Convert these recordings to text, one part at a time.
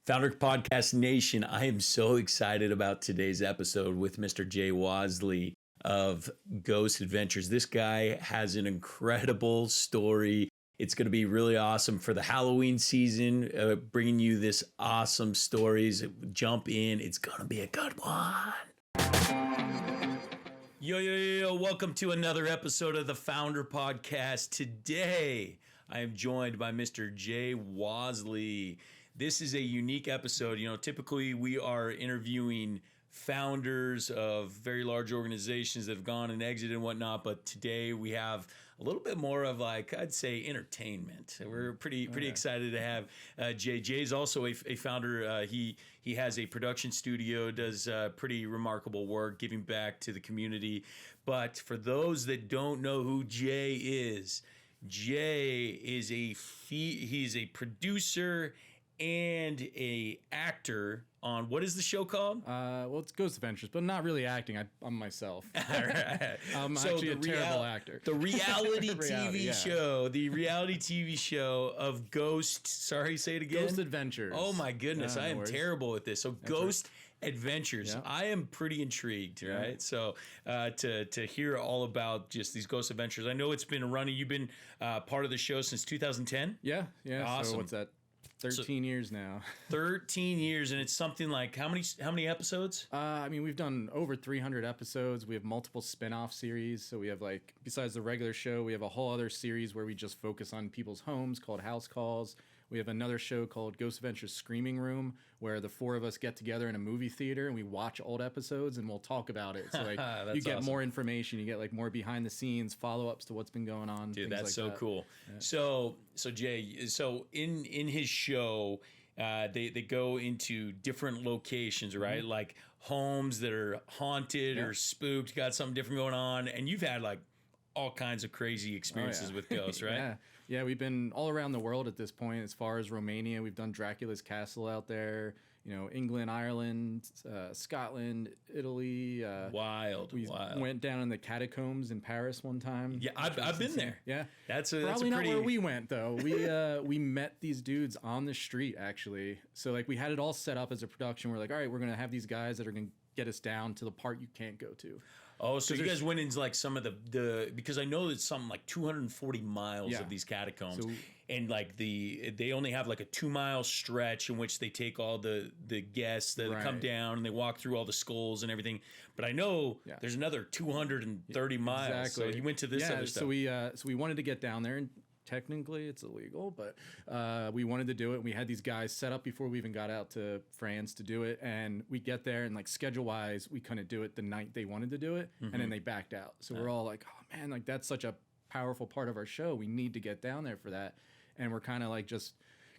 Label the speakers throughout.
Speaker 1: Founder Podcast Nation, I am so excited about today's episode with Mr. Jay Wasley of Ghost Adventures. This guy has an incredible story. It's going to be really awesome for the Halloween season, bringing you this awesome stories. Jump in. It's going to be a good one. Yo, welcome to another episode of the Founder Podcast. Today, I am joined by Mr. Jay Wasley. This is a unique episode. You know, typically we are interviewing founders of very large organizations that have gone and exited and whatnot, but today we have a little bit more of, like, I'd say, entertainment. We're pretty excited to have Jay. Jay's also a founder. He has a production studio, does pretty remarkable work giving back to the community. But for those that don't know who Jay is he's a producer and a actor on, what is the show called?
Speaker 2: Well, it's Ghost Adventures, but not really acting. I'm myself.
Speaker 1: Right.
Speaker 2: I'm actually a terrible actor.
Speaker 1: The reality TV show of Ghost. Sorry, say it again.
Speaker 2: Ghost Adventures.
Speaker 1: Oh my goodness, I am terrible at this. So Ghost Adventures.
Speaker 2: Yeah.
Speaker 1: I am pretty intrigued, right? Yeah. So to hear all about just these Ghost Adventures. I know it's been running. You've been part of the show since 2010.
Speaker 2: Yeah.
Speaker 1: Awesome.
Speaker 2: So what's that? 13 years now.
Speaker 1: 13 years, and it's something like how many episodes?
Speaker 2: I mean, we've done over 300 episodes. We have multiple spin-off series. So we have, like, besides the regular show, we have a whole other series where we just focus on people's homes called House Calls. We have another show called Ghost Adventures Screaming Room, where the four of us get together in a movie theater and we watch old episodes and we'll talk about it. So, like, you get more information, you get, like, more behind the scenes follow-ups to what's been going on.
Speaker 1: Dude, that's
Speaker 2: like
Speaker 1: so
Speaker 2: that.
Speaker 1: cool. Yeah. So Jay, in his show, they go into different locations, right? Mm-hmm. Like homes that are haunted or spooked, got something different going on, and you've had, like, all kinds of crazy experiences with ghosts, right?
Speaker 2: Yeah, we've been all around the world at this point. As far as Romania, we've done Dracula's Castle out there. You know, England, Ireland, Scotland, Italy. We went down in the catacombs in Paris one time.
Speaker 1: Yeah, I've been there.
Speaker 2: Yeah,
Speaker 1: that's
Speaker 2: probably not where we went though. We met these dudes on the street actually. So, like, we had it all set up as a production. We're like, all right, we're gonna have these guys that are gonna get us down to the part you can't go to.
Speaker 1: Oh, so you guys went into, like, some of the because I know it's something like 240 miles of these catacombs, and, like, they only have, like, a 2-mile stretch in which they take all the guests that come down and they walk through all the skulls and everything. But I know there's another 230 miles.
Speaker 2: Exactly.
Speaker 1: So you went to this other stuff.
Speaker 2: So we wanted to get down there, and technically it's illegal, but we wanted to do it. And we had these guys set up before we even got out to France to do it. And we get there, and, like, schedule wise, we couldn't do it the night they wanted to do it. Mm-hmm. And then they backed out. So we're all like, oh man, like, that's such a powerful part of our show. We need to get down there for that. And we're kind of, like, just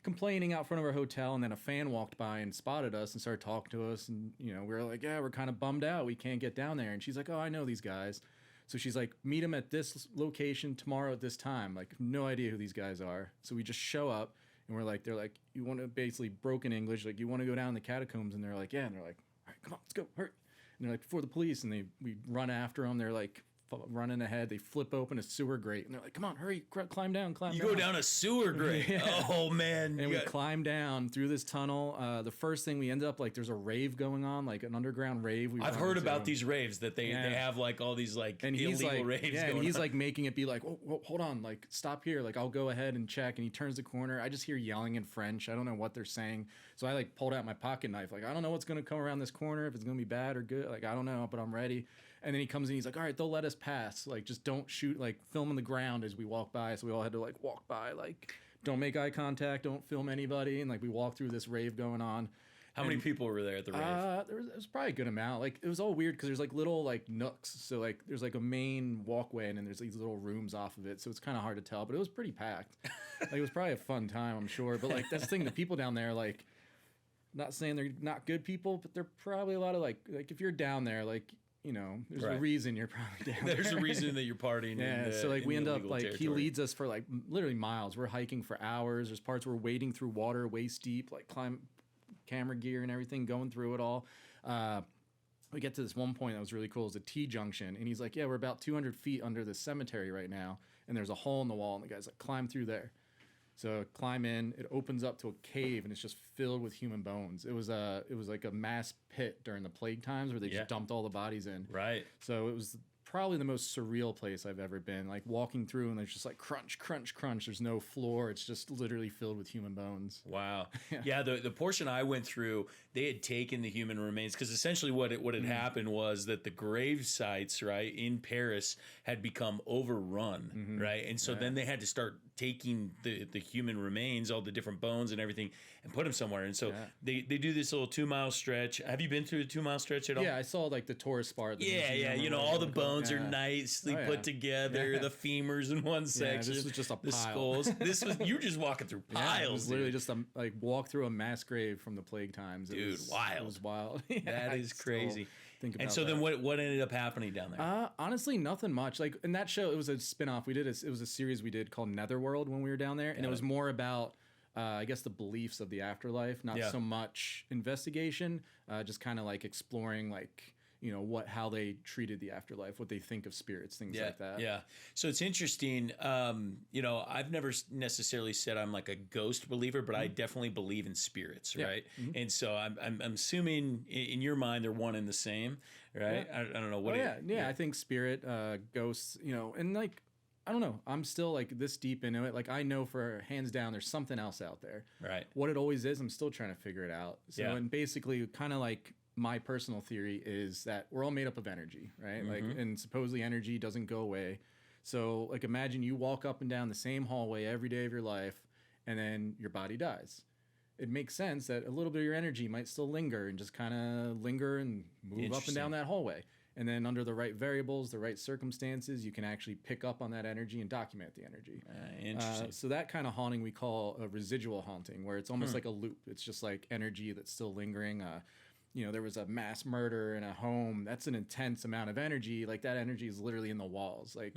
Speaker 2: complaining out front of our hotel. And then a fan walked by and spotted us and started talking to us. And, you know, we were like, yeah, we're kind of bummed out. We can't get down there. And she's like, oh, I know these guys. So she's like, meet them at this location tomorrow at this time. Like, no idea who these guys are. So we just show up, and we're like, they're like, you want to, basically broken English, like, you want to go down the catacombs? And they're like, yeah. And they're like, all right, come on, let's go, hurry. And they're like, before the police. And we run after them. They're like running ahead. They flip open a sewer grate, and they're like, come on, hurry, climb down.
Speaker 1: You go down a sewer grate. Oh man.
Speaker 2: And we climb down through this tunnel. The first thing we ended up, like, there's a rave going on, like an underground rave.
Speaker 1: I've heard about these raves that they have, like, all these, like,
Speaker 2: and
Speaker 1: illegal raves going on.
Speaker 2: And he's like making it be like, oh, hold on, like, stop here, like, I'll go ahead and check. And he turns the corner. I just hear yelling in French. I don't know what they're saying. So I, like, pulled out my pocket knife, like, I don't know what's gonna come around this corner, if it's gonna be bad or good, like, I don't know, but I'm ready. And then he comes in, he's like, all right, they'll let us pass, like, just don't shoot, like, film on the ground as we walk by. So we all had to, like, walk by, like, don't make eye contact, don't film anybody. And, like, we walk through this rave going on.
Speaker 1: How many people were there at the rave?
Speaker 2: There was probably a good amount. Like, it was all weird because there's, like, little, like, nooks. So, like, there's, like, a main walkway, and then there's these little rooms off of it. So it's kind of hard to tell, but it was pretty packed. Like, it was probably a fun time, I'm sure. But, like, that's the thing, the people down there, like, not saying they're not good people, but they're probably a lot of, like, if you're down there, like, you know, there's a reason you're probably down there.
Speaker 1: There's a reason that you're partying.
Speaker 2: Yeah, so, like, we end up, like, he leads us for, like, literally miles. We're hiking for hours. There's parts where we're wading through water waist deep, like, climb camera gear and everything, going through it all. We get to this one point that was really cool. It's a T-junction. And he's like, yeah, we're about 200 feet under the cemetery right now. And there's a hole in the wall. And the guy's like, climb through there. So climb in, it opens up to a cave, and it's just filled with human bones. It was like a mass pit during the plague times where they just dumped all the bodies in.
Speaker 1: Right.
Speaker 2: So it was probably the most surreal place I've ever been. Like walking through, and there's just like crunch, crunch, crunch. There's no floor. It's just literally filled with human bones.
Speaker 1: Wow. Yeah. The portion I went through, they had taken the human remains, because essentially what had happened was that the grave sites, right, in Paris had become overrun, right? And so then they had to start taking the human remains, all the different bones and everything, and put them somewhere. And so they do this little 2-mile stretch. Have you been through the 2-mile stretch at all?
Speaker 2: Yeah, I saw like the tourist part.
Speaker 1: Yeah. You know, all the bones are nicely put together. The femurs in one section.
Speaker 2: This was just a pile.
Speaker 1: The skulls. You were just walking through piles.
Speaker 2: It was literally just a like walk through a mass grave from the plague times.
Speaker 1: Dude, wild.
Speaker 2: It was wild.
Speaker 1: That is crazy.
Speaker 2: Think about
Speaker 1: and so then what ended up happening down there?
Speaker 2: Honestly, nothing much. Like in that show, it was a spinoff. It was a series we did called Netherworld when we were down there, and it was more about I guess the beliefs of the afterlife, not so much investigation, just kind of like exploring like, you know, how they treated the afterlife, what they think of spirits, things like that.
Speaker 1: Yeah. So it's interesting. You know, I've never necessarily said I'm like a ghost believer, but I definitely believe in spirits, right? And so I'm assuming in your mind they're one and the same, right? I don't know what.
Speaker 2: I think spirit, ghosts, you know, and like I don't know. I'm still like this deep into it. Like I know for hands down, there's something else out there.
Speaker 1: Right.
Speaker 2: What it always is, I'm still trying to figure it out. So and basically, kind of like. My personal theory is that we're all made up of energy, right? Like, and supposedly energy doesn't go away. So like, imagine you walk up and down the same hallway every day of your life, and then your body dies. It makes sense that a little bit of your energy might still linger and just kind of linger and move up and down that hallway. And then under the right variables, the right circumstances, you can actually pick up on that energy and document the energy.
Speaker 1: Interesting.
Speaker 2: So that kind of haunting we call a residual haunting, where it's almost like a loop. It's just like energy that's still lingering. You know, there was a mass murder in a home. That's an intense amount of energy. Like that energy is literally in the walls. Like,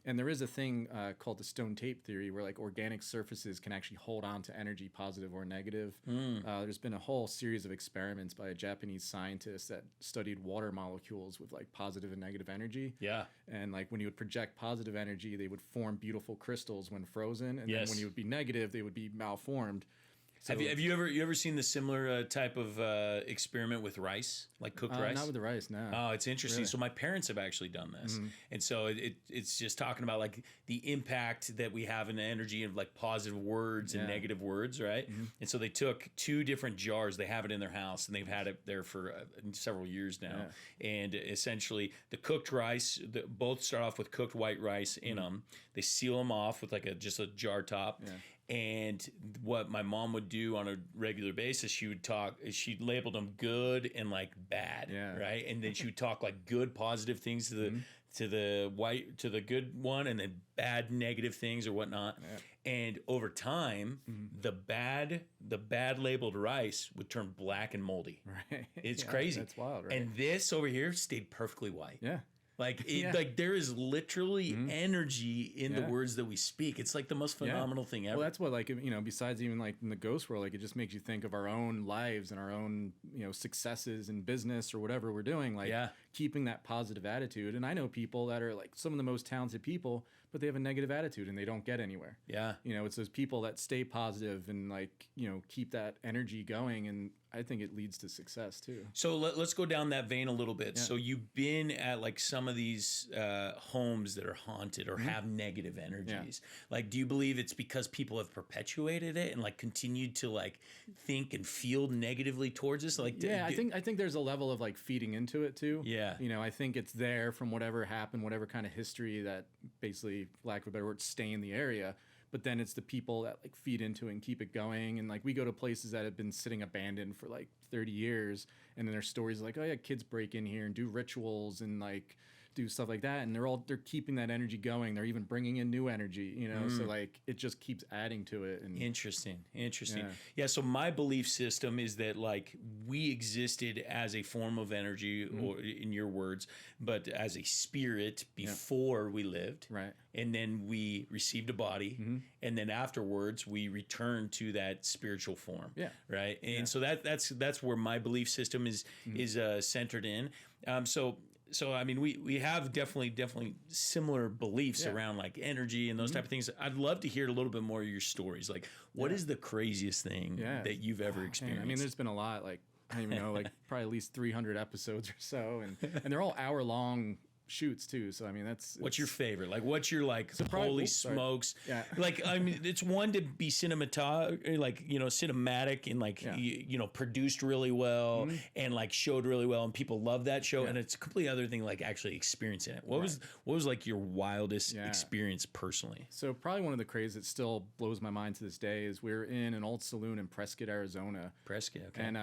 Speaker 2: and there is a thing called the stone tape theory, where like organic surfaces can actually hold on to energy, positive or negative. There's been a whole series of experiments by a Japanese scientist that studied water molecules with like positive and negative energy. Yeah. And like when you would project positive energy, they would form beautiful crystals when frozen, and then when you would be negative, they would be malformed. So,
Speaker 1: have you ever seen the similar type of experiment with rice, like cooked rice?
Speaker 2: Not with the rice, no.
Speaker 1: Oh, it's interesting.
Speaker 2: Really?
Speaker 1: So my parents have actually done this, and so it's just talking about like the impact that we have in the energy of like positive words and negative words, right? And so they took 2 different jars. They have it in their house, and they've had it there for several years now. And essentially, the cooked rice, both start off with cooked white rice in them. They seal them off with like just a jar top. And what my mom would do on a regular basis, she labeled them good and like bad, right? And then she would talk like good positive things to the good one, and then bad negative things or whatnot. And over time, the bad labeled rice would turn black and moldy. Right. It's crazy.
Speaker 2: That's wild, right?
Speaker 1: And this over here stayed perfectly white.
Speaker 2: Yeah.
Speaker 1: Like like there is literally energy in the words that we speak. It's like the most phenomenal thing ever.
Speaker 2: Well, that's what, like, you know, besides even like in the ghost world, like it just makes you think of our own lives and our own, you know, successes in business or whatever we're doing. Like keeping that positive attitude. And I know people that are like some of the most talented people, but they have a negative attitude and they don't get anywhere. Yeah. You know, it's those people that stay positive and like, you know, keep that energy going. And I think it leads to success too.
Speaker 1: So let's go down that vein a little bit. So you've been at like some of these homes that are haunted or have negative energies. Like, do you believe it's because people have perpetuated it and like continued to like think and feel negatively towards us? Like,
Speaker 2: I think there's a level of like feeding into it too. Yeah. You know, I think it's there from whatever happened, whatever kind of history that basically, for lack of a better word, stay in the area. But then it's the people that like feed into it and keep it going. And like we go to places that have been sitting abandoned for like 30 years. And then there's stories like, oh yeah, kids break in here and do rituals and like do stuff like that. And they're keeping that energy going. They're even bringing in new energy, you know? So like it just keeps adding to it. And
Speaker 1: Interesting. Yeah. So my belief system is that like we existed as a form of energy, or in your words, but as a spirit before we lived. Right. And then we received a body, and then afterwards we returned to that spiritual form. Yeah. Right. And so that's where my belief system is centered in. so I mean, we have definitely similar beliefs around like energy and those type of things. I'd love to hear a little bit more of your stories. Like, what is the craziest thing that you've ever experienced?
Speaker 2: I mean, there's been a lot. Like, I don't even know, like probably at least 300 episodes or so, and they're all hour-long shoots too. So I mean,
Speaker 1: what's your favorite? Like, what's your like?
Speaker 2: probably,
Speaker 1: holy smokes!
Speaker 2: Yeah.
Speaker 1: Like, I mean, it's one to be cinematic and like produced really well and like showed really well, and people love that show. And it's a completely other thing, like actually experiencing it. What was like your wildest experience personally?
Speaker 2: So probably one of the craziest that still blows my mind to this day is we're in an old saloon in Prescott, Arizona.
Speaker 1: Prescott, okay.
Speaker 2: And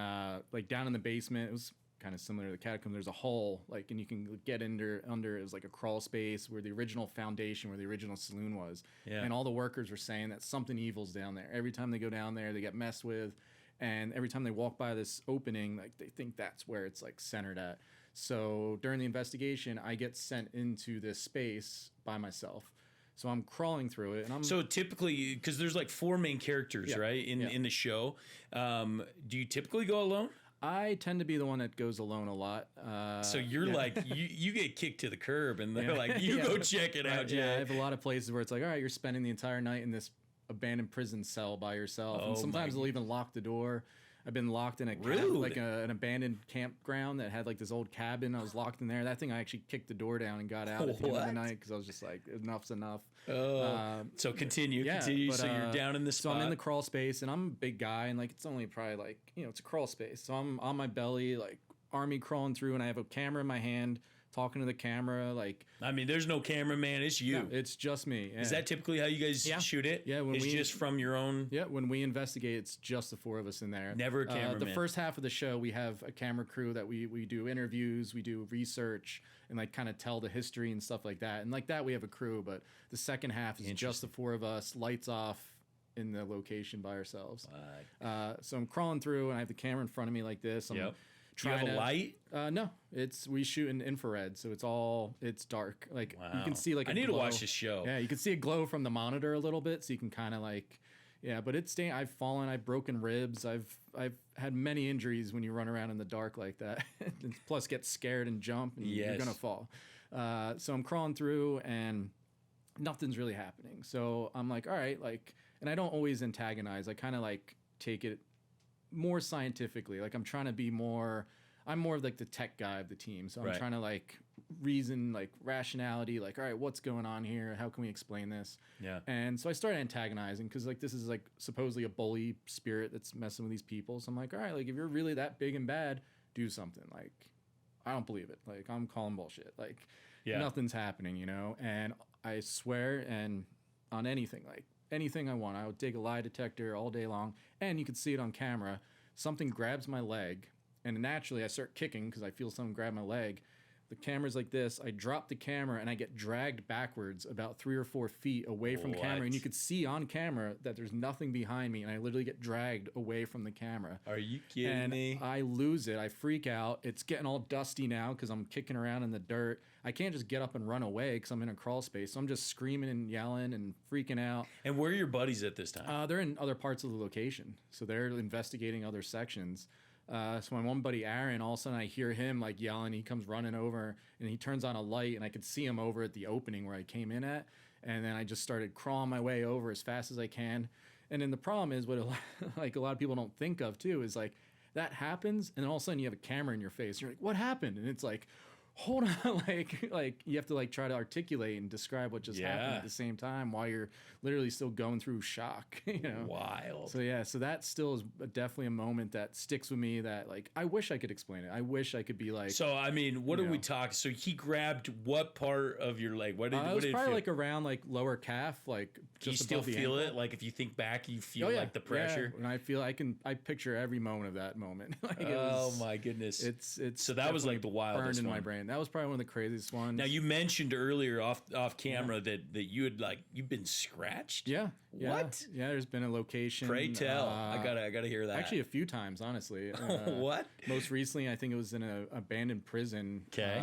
Speaker 2: like down in the basement, it was kind of similar to the catacomb. There's a hole, like, and you can get under. It was like a crawl space where the original foundation, where the original saloon was. And all the workers were saying that something evil's down there. Every time they go down there, they get messed with, and every time they walk by this opening, like they think that's where it's like centered at. So during the investigation, I get sent into this space by myself. So I'm crawling through it, and I'm
Speaker 1: so typically, because there's like 4 main characters, right, in the show. Do you typically go alone?
Speaker 2: I tend to be the one that goes alone a lot.
Speaker 1: So you're like, you get kicked to the curb, and they're like, you go check it out, Jay.
Speaker 2: Yeah, I have a lot of places where it's like, all right, you're spending the entire night in this abandoned prison cell by yourself. And sometimes they'll even lock the door. I've been locked in an abandoned campground that had like this old cabin. I was locked in there. That thing, I actually kicked the door down and got out at the end of the night because I was just like, enough's enough.
Speaker 1: So continue. So you're down in the spot.
Speaker 2: So I'm in the crawl space, and I'm a big guy, and like it's only probably like, it's a crawl space. So I'm on my belly, like army crawling through, and I have a camera in my hand, talking to the camera. Like,
Speaker 1: I mean, there's no cameraman, it's you.
Speaker 2: No, it's just me.
Speaker 1: Is that typically how you guys shoot it?
Speaker 2: Yeah,
Speaker 1: it's just from your own.
Speaker 2: Yeah, when we investigate, it's just the 4 of us in there.
Speaker 1: Never a cameraman.
Speaker 2: The first half of the show, we have a camera crew that we do interviews, we do research, and like kind of tell the history and stuff like that. And like that, we have a crew. But the second half is just the 4 of us, lights off, in the location by ourselves. So I'm crawling through, and I have the camera in front of me like this. I'm
Speaker 1: Do you have a light?
Speaker 2: No, we shoot in infrared, so it's dark. Like you can see like
Speaker 1: I need to watch this show.
Speaker 2: Yeah, you can see a glow from the monitor a little bit, so you can kind of like, but it's staying. I've fallen, I've broken ribs, I've had many injuries when you run around in the dark like that. Plus, get scared and jump, and you're gonna fall. So I'm crawling through, and nothing's really happening. So I'm like, all right, like, and I don't always antagonize. I kind of like take it more scientifically. Like I'm more of like the tech guy of the team. So I'm trying to like reason, like rationality, like, all right, what's going on here? How can we explain this? Yeah. And so I started antagonizing because like this is like supposedly a bully spirit that's messing with these people. So I'm like, all right, like if you're really that big and bad, do something. Like, I don't believe it. Like I'm calling bullshit. Like nothing's happening, And I swear, and on anything, like anything I want, I would take a lie detector all day long, and you could see it on camera. Something grabs my leg, and naturally I start kicking because I feel something grab my leg. The camera's like this. I drop the camera, and I get dragged backwards about 3 or 4 feet away from camera, and you could see on camera that there's nothing behind me, and I literally get dragged away from the camera.
Speaker 1: Are you kidding me?
Speaker 2: I lose it. I freak out. It's getting all dusty now because I'm kicking around in the dirt. I can't just get up and run away because I'm in a crawl space. So I'm just screaming and yelling and freaking out.
Speaker 1: And where are your buddies at this time?
Speaker 2: They're in other parts of the location. So they're investigating other sections. So my one buddy, Aaron, all of a sudden I hear him like yelling. He comes running over, and he turns on a light, and I could see him over at the opening where I came in at. And then I just started crawling my way over as fast as I can. And then the problem is what a lot of people don't think of too is like that happens, and then all of a sudden you have a camera in your face. And you're like, what happened? And it's like, hold on, like you have to like try to articulate and describe what just happened at the same time while you're literally still going through shock.
Speaker 1: Wild.
Speaker 2: So that still is definitely a moment that sticks with me. That like I wish I could explain it. I wish I could be like.
Speaker 1: So I mean, what are we talking? So he grabbed what part of your leg? What did
Speaker 2: it was probably like around like lower calf, like.
Speaker 1: Do you still feel it? Like if you think back, you feel like the pressure.
Speaker 2: And I picture every moment of that moment.
Speaker 1: My goodness.
Speaker 2: It's
Speaker 1: so that was like the wildest
Speaker 2: burned in
Speaker 1: one.
Speaker 2: my brain. That was probably one of the craziest ones.
Speaker 1: Now you mentioned earlier off camera that you had you've been scratched.
Speaker 2: Yeah.
Speaker 1: What?
Speaker 2: Yeah, there's been a location.
Speaker 1: Pray tell. I gotta hear that.
Speaker 2: Actually, a few times, honestly.
Speaker 1: What?
Speaker 2: Most recently, I think it was in an abandoned prison.
Speaker 1: Okay.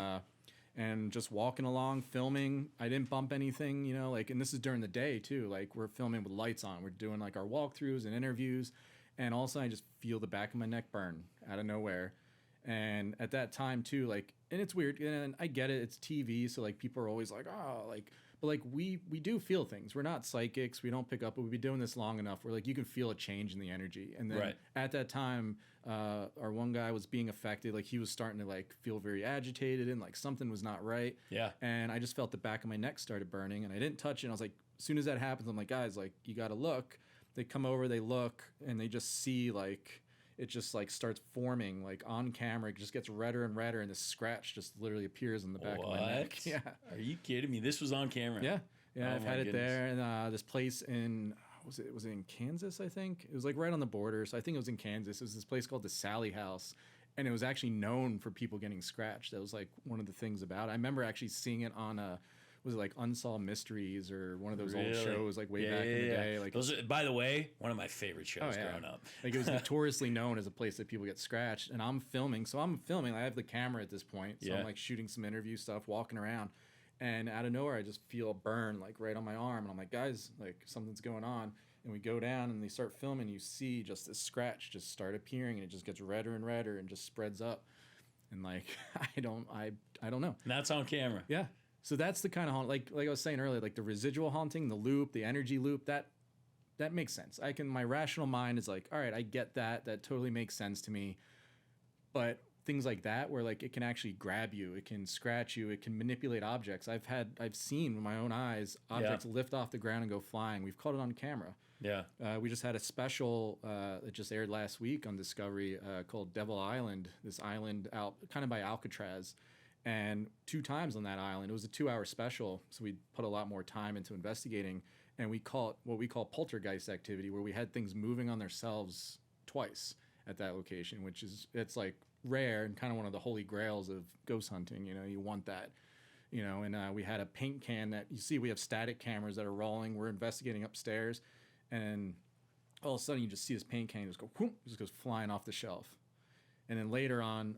Speaker 2: And just walking along, filming. I didn't bump anything, and this is during the day too. Like we're filming with lights on. We're doing like our walkthroughs and interviews, and all of a sudden I just feel the back of my neck burn out of nowhere. And at that time too, like, and it's weird, and I get it, it's TV, so like people are always like, oh, like, but like we do feel things. We're not psychics, we don't pick up, but we've been doing this long enough where like you can feel a change in the energy. And then at that time, our one guy was being affected, like he was starting to like feel very agitated and like something was not right. Yeah. And I just felt the back of my neck started burning, and I didn't touch it. And I was like, as soon as that happens, I'm like, guys, like you got to look. They come over, they look, and they just see like it just like starts forming like on camera. It just gets redder and redder, and this scratch just literally appears in the back of my neck. Yeah.
Speaker 1: Are you kidding me? This was on camera.
Speaker 2: Yeah. Yeah. I've had it there. And this place in, was it in Kansas, I think? It was like right on the border. So I think it was in Kansas. It was this place called the Sally House. And it was actually known for people getting scratched. That was like one of the things about it. I remember actually seeing it on was it like Unsolved Mysteries or one of those old shows like way back in the day? Like
Speaker 1: those are, by the way, one of my favorite shows growing up.
Speaker 2: Like it was notoriously known as a place that people get scratched. And I'm filming. I have the camera at this point. So I'm like shooting some interview stuff, walking around. And out of nowhere, I just feel a burn like right on my arm. And I'm like, guys, like something's going on. And we go down and they start filming. You see just this scratch just start appearing, and it just gets redder and redder and just spreads up. And like, I don't know.
Speaker 1: And that's on camera.
Speaker 2: Yeah. So that's the kind of haunt, like I was saying earlier, like the residual haunting, the loop, the energy loop, that makes sense. My rational mind is like, all right, I get that. That totally makes sense to me. But things like that, where like it can actually grab you, it can scratch you, it can manipulate objects. I've seen with my own eyes objects lift off the ground and go flying. We've caught it on camera. Yeah. We just had a special that just aired last week on Discovery called Devil Island. This island out kind of by Alcatraz. And 2 times on that island, it was a 2-hour special, so we put a lot more time into investigating, and we call it what we call poltergeist activity, where we had things moving on themselves twice at that location, it's like rare and kind of one of the holy grails of ghost hunting. You know, you want that, you know. And we had a paint can that you see. We have static cameras that are rolling. We're investigating upstairs, and all of a sudden you just see this paint can just go whoop, just goes flying off the shelf. And then later on,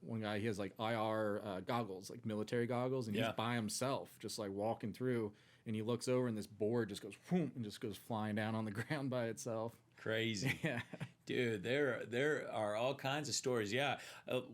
Speaker 2: one guy, he has like IR goggles, like military goggles, and he's by himself, just like walking through, and he looks over and this board just goes whoom, and just goes flying down on the ground by itself.
Speaker 1: Crazy. Yeah. Dude, there are all kinds of stories. Yeah.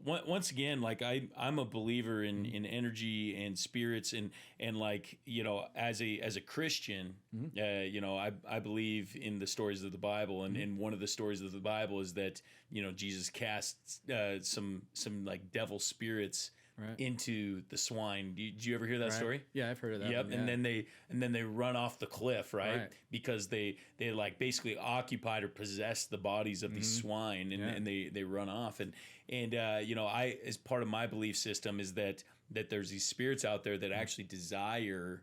Speaker 1: Once again, like I'm a believer in energy and spirits, and like, you know, as a Christian, you know, I believe in the stories of the Bible, and one of the stories of the Bible is that, you know, Jesus casts some like devil spirits into the swine. Did you ever hear that story?
Speaker 2: Yeah, I've heard of that.
Speaker 1: Yep.
Speaker 2: One, yeah.
Speaker 1: And then they run off the cliff, right? Because they like basically occupied or possessed the bodies of these swine, and they run off. And you know, as part of my belief system is that there's these spirits out there that actually desire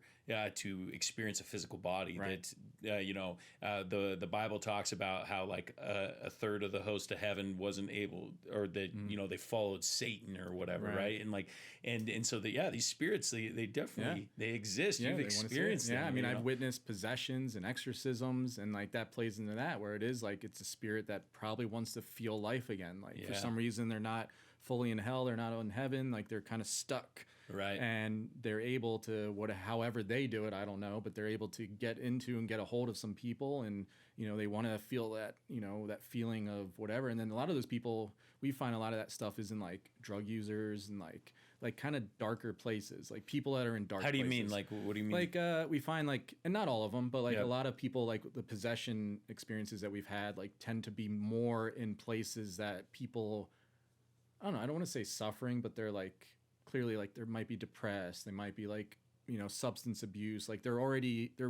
Speaker 1: to experience a physical body. That you know, the Bible talks about how like a third of the host of heaven wasn't able, or that you know, they followed Satan or whatever, right? And like and so these spirits, they definitely they exist. You've experienced them.
Speaker 2: Yeah, I mean, I've witnessed possessions and exorcisms, and like that plays into that, where it is like it's a spirit that probably wants to feel life again. Like for some reason they're not fully in hell, they're not in heaven, like they're kind of stuck. Right. And they're able to, however they do it, I don't know, but they're able to get into and get a hold of some people, and, you know, they want to feel that, you know, that feeling of whatever. And then a lot of those people, we find a lot of that stuff is in like drug users and like kind of darker places, like people that are in dark places. How do you
Speaker 1: mean? Like, what do you mean?
Speaker 2: Like, we find like, and not all of them, but like a lot of people, like the possession experiences that we've had, like tend to be more in places that people, I don't know, I don't want to say suffering, but they're like, clearly like they might be depressed, they might be like, you know, substance abuse, like they're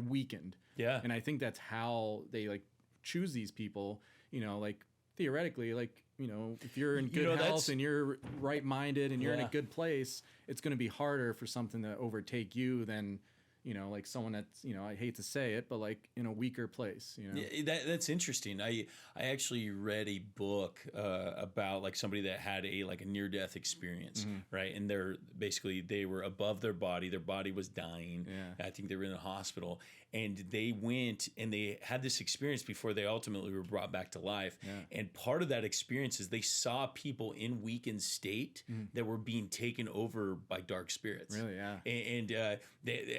Speaker 2: weakened. Yeah. And I think that's how they like choose these people, you know, like theoretically, like, you know, if you're in good health and you're right-minded and you're in a good place, it's going to be harder for something to overtake you than, you know, like someone that's, you know, I hate to say it, but like in a weaker place, you know.
Speaker 1: Yeah, that's interesting. I actually read a book about like somebody that had a near-death experience, right? And they were above their body was dying. Yeah. I think they were in the hospital, and they went and they had this experience before they ultimately were brought back to life. Yeah. And part of that experience is they saw people in weakened state that were being taken over by dark spirits.
Speaker 2: Really, yeah.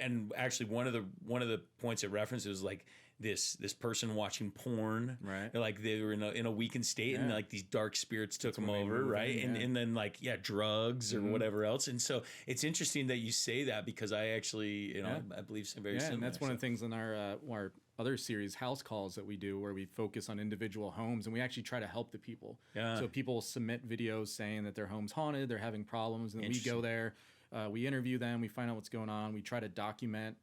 Speaker 1: And actually one of the points of reference was like this person watching porn,
Speaker 2: Right.
Speaker 1: like they were in a weakened state, and like these dark spirits took them over, right? And then like drugs or whatever else. And so it's interesting that you say that, because I actually I believe some very similar.
Speaker 2: And that's one of the things in our other series, House Calls, that we do, where we focus on individual homes, and we actually try to help the people. So people submit videos saying that their home's haunted, they're having problems, and we go there, we interview them, we find out what's going on, we try to document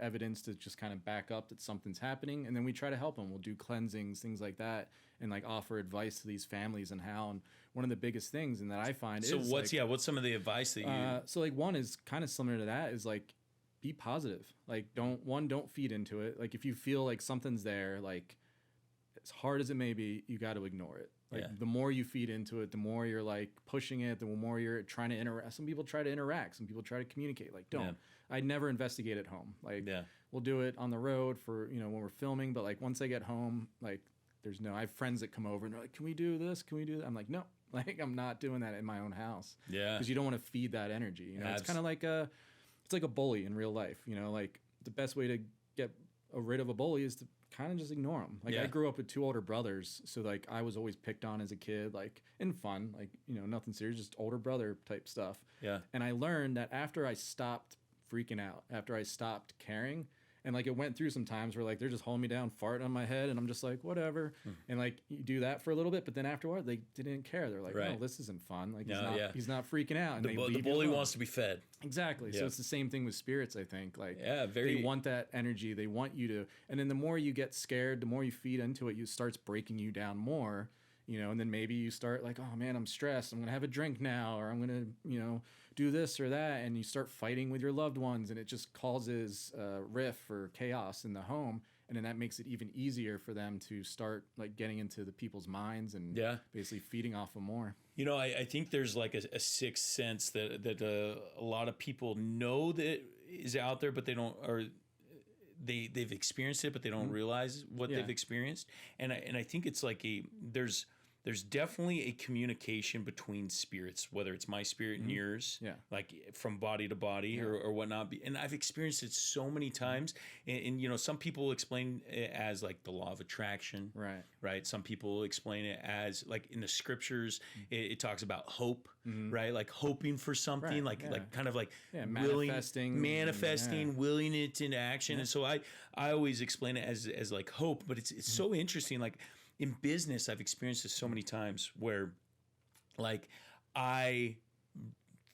Speaker 2: evidence to just kind of back up that something's happening, and then we try to help them. We'll do cleansings, things like that, and like offer advice to these families and how. And one of the biggest things, and that I find is
Speaker 1: what's some of the advice that you
Speaker 2: so like one is kind of similar to that, is like be positive. Like don't feed into it. Like if you feel like something's there, like as hard as it may be, you got to ignore it. Like the more you feed into it, the more you're like pushing it, the more you're trying to interact. Some people try to interact, some people try to communicate. Like don't. I'd never investigate at home. Like we'll do it on the road for when we're filming, but like once I get home, like I have friends that come over and they're like, can we do this? Can we do that? I'm like, no, like I'm not doing that in my own house. Because you don't want to feed that energy. It's kind of like it's like a bully in real life. Like the best way to get rid of a bully is to kind of just ignore them. Like I grew up with 2 older brothers, so like I was always picked on as a kid, like in fun, like nothing serious, just older brother type stuff. And I learned that after I stopped freaking out, after I stopped caring, and like it went through some times where like they're just holding me down, farting on my head, and I'm just like whatever. And like you do that for a little bit, but then afterward they didn't care. They're like, no, this isn't fun. Like he's not freaking out. And
Speaker 1: the bully wants to be fed.
Speaker 2: Exactly. So it's the same thing with spirits, I think. Like
Speaker 1: they
Speaker 2: want that energy. They want you to, and then the more you get scared, the more you feed into it, it starts breaking you down more. And then maybe you start like, oh man, I'm stressed, I'm gonna have a drink now, or I'm gonna do this or that, and you start fighting with your loved ones, and it just causes rift or chaos in the home, and then that makes it even easier for them to start like getting into the people's minds and basically feeding off them more.
Speaker 1: I think there's like a sixth sense that a lot of people know that is out there, but they don't, or they've experienced it, but they don't realize what they've experienced. And I think it's like there's definitely a communication between spirits, whether it's my spirit and yours, like from body to body or whatnot. And I've experienced it so many times. And some people explain it as like the law of attraction, right? Some people explain it as like in the scriptures, it talks about hope, right? Like hoping for something, like kind of like manifesting, willing it into action. And so I always explain it as like hope, but it's so interesting. Like, in business, I've experienced this so many times where, like, I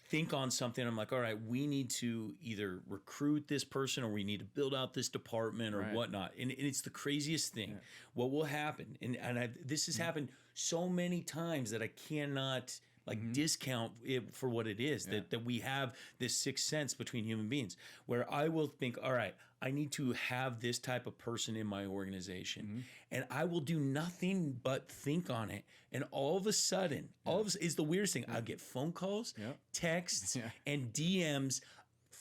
Speaker 1: think on something, I'm like, all right, we need to either recruit this person or we need to build out this department or whatnot. And it's the craziest thing. What will happen, and this has happened so many times that I cannot discount it for what it is, that we have this sixth sense between human beings, where I will think, all right, I need to have this type of person in my organization, and I will do nothing but think on it. And all of a sudden, is the weirdest thing. I'll get phone calls, texts, and DMs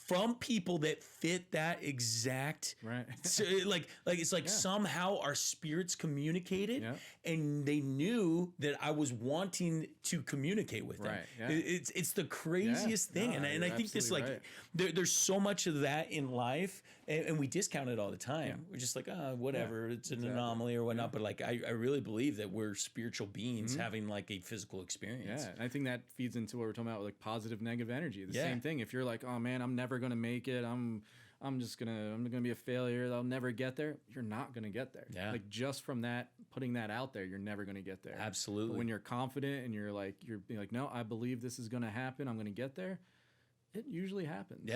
Speaker 1: from people that fit that exact so like it's like somehow our spirits communicated and they knew that I was wanting to communicate with them. It's the craziest thing. And I think this like there's so much of that in life, and we discount it all the time. We're just like, whatever, it's an anomaly or whatnot. But like I really believe that we're spiritual beings having like a physical experience.
Speaker 2: And I think that feeds into what we're talking about, like positive, negative energy. The same thing. If you're like, oh man, I'm never gonna make it, I'm gonna be a failure, I'll never get there, you're not gonna get there. Like just from that, putting that out there, you're never gonna get there.
Speaker 1: Absolutely.
Speaker 2: But when you're confident and you're like no, I believe this is gonna happen, I'm gonna get there, it usually happens.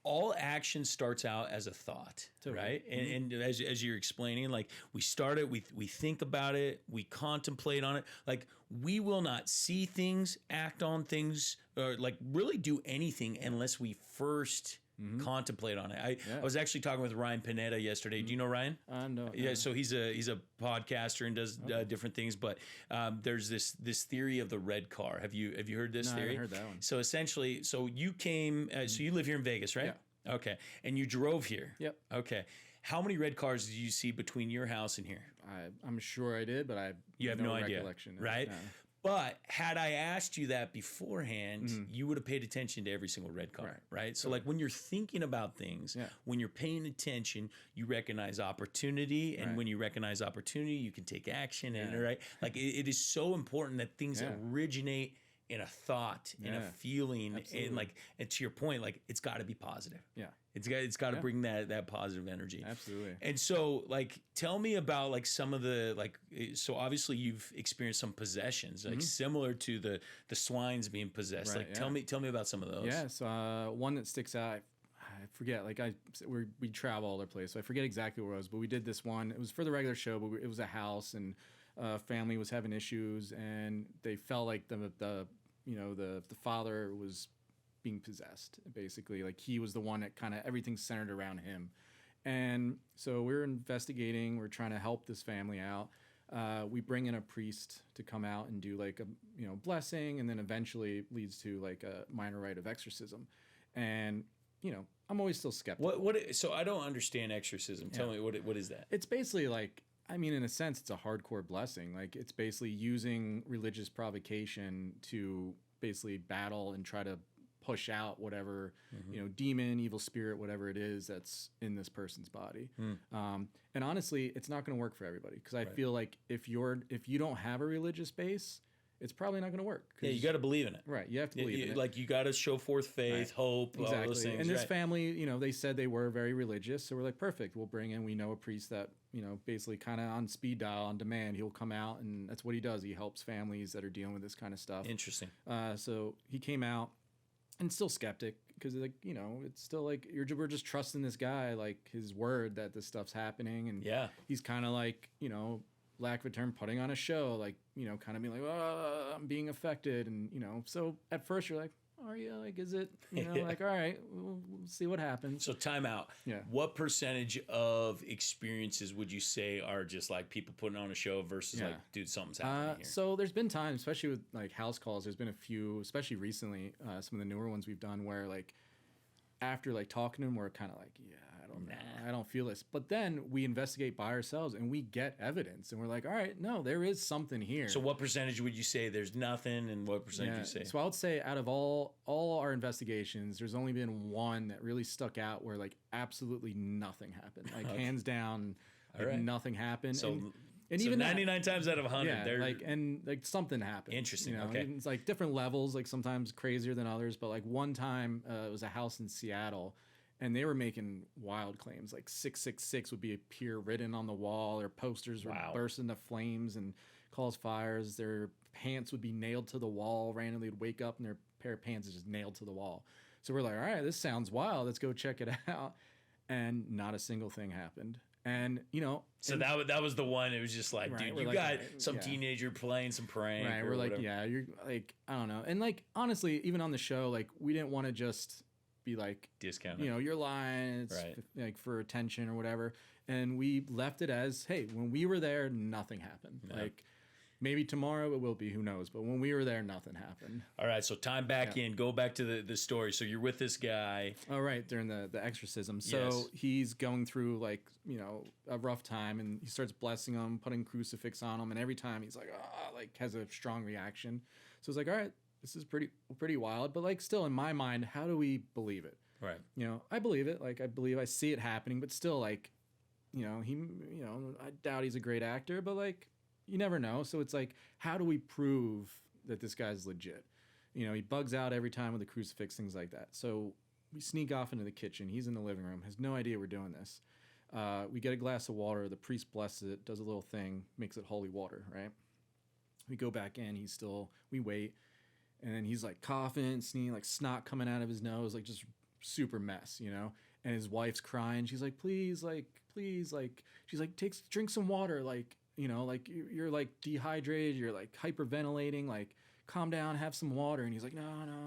Speaker 1: All action starts out as a thought, right? And as you're explaining, like we start it, we think about it, we contemplate on it. Like we will not see things, act on things, or like really do anything unless we first contemplate on it. I was actually talking with Ryan Pineda yesterday. Do you know Ryan?
Speaker 2: No.
Speaker 1: Yeah, so he's a podcaster and does different things. But there's this theory of the red car. Have you heard this theory?
Speaker 2: I haven't heard that one.
Speaker 1: So essentially, you came. So you live here in Vegas, right?
Speaker 2: Yeah.
Speaker 1: Okay, and you drove here.
Speaker 2: Yep.
Speaker 1: Okay. How many red cars did you see between your house and here?
Speaker 2: I'm sure I did, but you
Speaker 1: have no idea,
Speaker 2: recollection.
Speaker 1: Right? But had I asked you that beforehand, you would have paid attention to every single red card, right? So like when you're thinking about things, when you're paying attention, you recognize opportunity, and when you recognize opportunity, you can take action, and right? Like it is so important that things originate in a thought, in a feeling, and to your point, like it's got to be positive.
Speaker 2: Yeah.
Speaker 1: It's got to bring that positive energy.
Speaker 2: Absolutely.
Speaker 1: And so, like, tell me about like some of the so obviously you've experienced some possessions, like similar to the swines being possessed.
Speaker 2: Right,
Speaker 1: like, tell me about some of those.
Speaker 2: Yeah. So one that sticks out, I forget. Like we travel all over the place, so I forget exactly where it was. But we did this one. It was for the regular show, but it was a house, and family was having issues, and they felt like the father was being possessed, basically. Like he was the one that kind of everything centered around him. And so we're investigating, we're trying to help this family out. We bring in a priest to come out and do like a blessing, and then eventually leads to like a minor rite of exorcism. And I'm always still skeptical.
Speaker 1: So I don't understand exorcism. Tell me what is that?
Speaker 2: It's basically like, I mean, in a sense, it's a hardcore blessing. Like it's basically using religious provocation to basically battle and try to push out whatever demon, evil spirit, whatever it is that's in this person's body. And honestly, it's not going to work for everybody, because I feel like if you don't have a religious base, it's probably not going to work.
Speaker 1: Yeah, you got to believe in it.
Speaker 2: Right, you have to believe in it.
Speaker 1: Like you got to show forth faith, hope, all those things.
Speaker 2: And this family, they said they were very religious, so we're like, perfect. We'll bring in. We know a priest that basically kind of on speed dial, on demand. He'll come out, and that's what he does. He helps families that are dealing with this kind of stuff.
Speaker 1: Interesting.
Speaker 2: So he came out. And still skeptic, because it's still like we're just trusting this guy, like his word that this stuff's happening, and he's kind of like lack of a term, putting on a show, like kind of being like, oh, I'm being affected, and so at first you're like, are you, like, is it like, all right, we'll see what happens.
Speaker 1: So time out. What percentage of experiences would you say are just like people putting on a show versus like, dude, something's happening here?
Speaker 2: So there's been times, especially with like house calls, there's been a few, especially recently, some of the newer ones we've done, where like after like talking to them, we're kind of like, I don't feel this. But then we investigate by ourselves, and we get evidence, and we're like, all right, no, there is something here.
Speaker 1: So what percentage would you say there's nothing, and what percentage would you say?
Speaker 2: So I would say out of all our investigations, there's only been one that really stuck out where like absolutely nothing happened. Like hands down, like nothing happened.
Speaker 1: So,
Speaker 2: and
Speaker 1: so
Speaker 2: even
Speaker 1: 99 times out of 100,
Speaker 2: like something happened.
Speaker 1: Interesting.
Speaker 2: It's like different levels, like sometimes crazier than others. But like one time, it was a house in Seattle, and they were making wild claims, like 666 would be appear written on the wall. Their posters would burst into flames and cause fires. Their pants would be nailed to the wall. Randomly would wake up and their pair of pants is just nailed to the wall. So we're like, all right, this sounds wild. Let's go check it out. And not a single thing happened. And
Speaker 1: so that was the one. It was just like, dude, you got some teenager playing some prank.
Speaker 2: Right. We're like,
Speaker 1: whatever.
Speaker 2: you're like, I don't know. And like, honestly, even on the show, like, we didn't want to just be like,
Speaker 1: discount,
Speaker 2: you're lying, it's like for attention or whatever. And we left it as, hey, when we were there, nothing happened. Like, maybe tomorrow it will be, who knows? But when we were there, nothing happened.
Speaker 1: All right, so time back in. Go back to the story. So you're with this guy.
Speaker 2: Oh, right, during the exorcism. So he's going through, like, a rough time, and he starts blessing him, putting crucifix on him, and every time he's like, like, has a strong reaction. So it's like, all right, this is pretty wild. But, like, still, in my mind, how do we believe it?
Speaker 1: Right.
Speaker 2: I believe it. Like, I see it happening, but still, like, I doubt he's a great actor, but, like, you never know. So it's like, how do we prove that this guy's legit? He bugs out every time with the crucifix, things like that. So we sneak off into the kitchen. He's in the living room, has no idea we're doing this. We get a glass of water. The priest blesses it, does a little thing, makes it holy water, right? We go back in. We wait. And then he's like coughing, sneezing, like snot coming out of his nose, like just super mess, And his wife's crying. She's like, please, like, she's like, drink some water, like, like you're like dehydrated, you're like hyperventilating, like calm down, have some water. And he's like, no.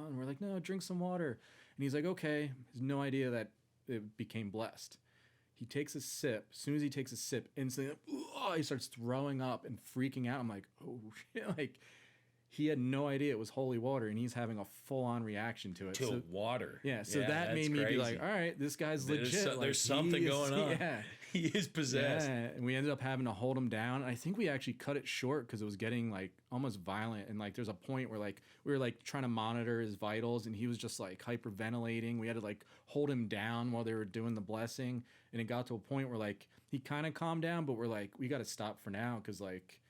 Speaker 2: And we're like, no, drink some water. And he's like, okay. He has no idea that it became blessed. He takes a sip. As soon as he takes a sip, instantly, he starts throwing up and freaking out. I'm like, oh shit. Like, he had no idea it was holy water, and he's having a full-on reaction to it.
Speaker 1: To water.
Speaker 2: Yeah, so that made me be like, all right, this guy's legit.
Speaker 1: There's something going on. Yeah. He is possessed.
Speaker 2: Yeah, and we ended up having to hold him down. I think we actually cut it short because it was getting like almost violent. And like there's a point where like we were like trying to monitor his vitals, and he was just like hyperventilating. We had to like hold him down while they were doing the blessing. And it got to a point where like he kind of calmed down, but we're like, we got to stop for now because like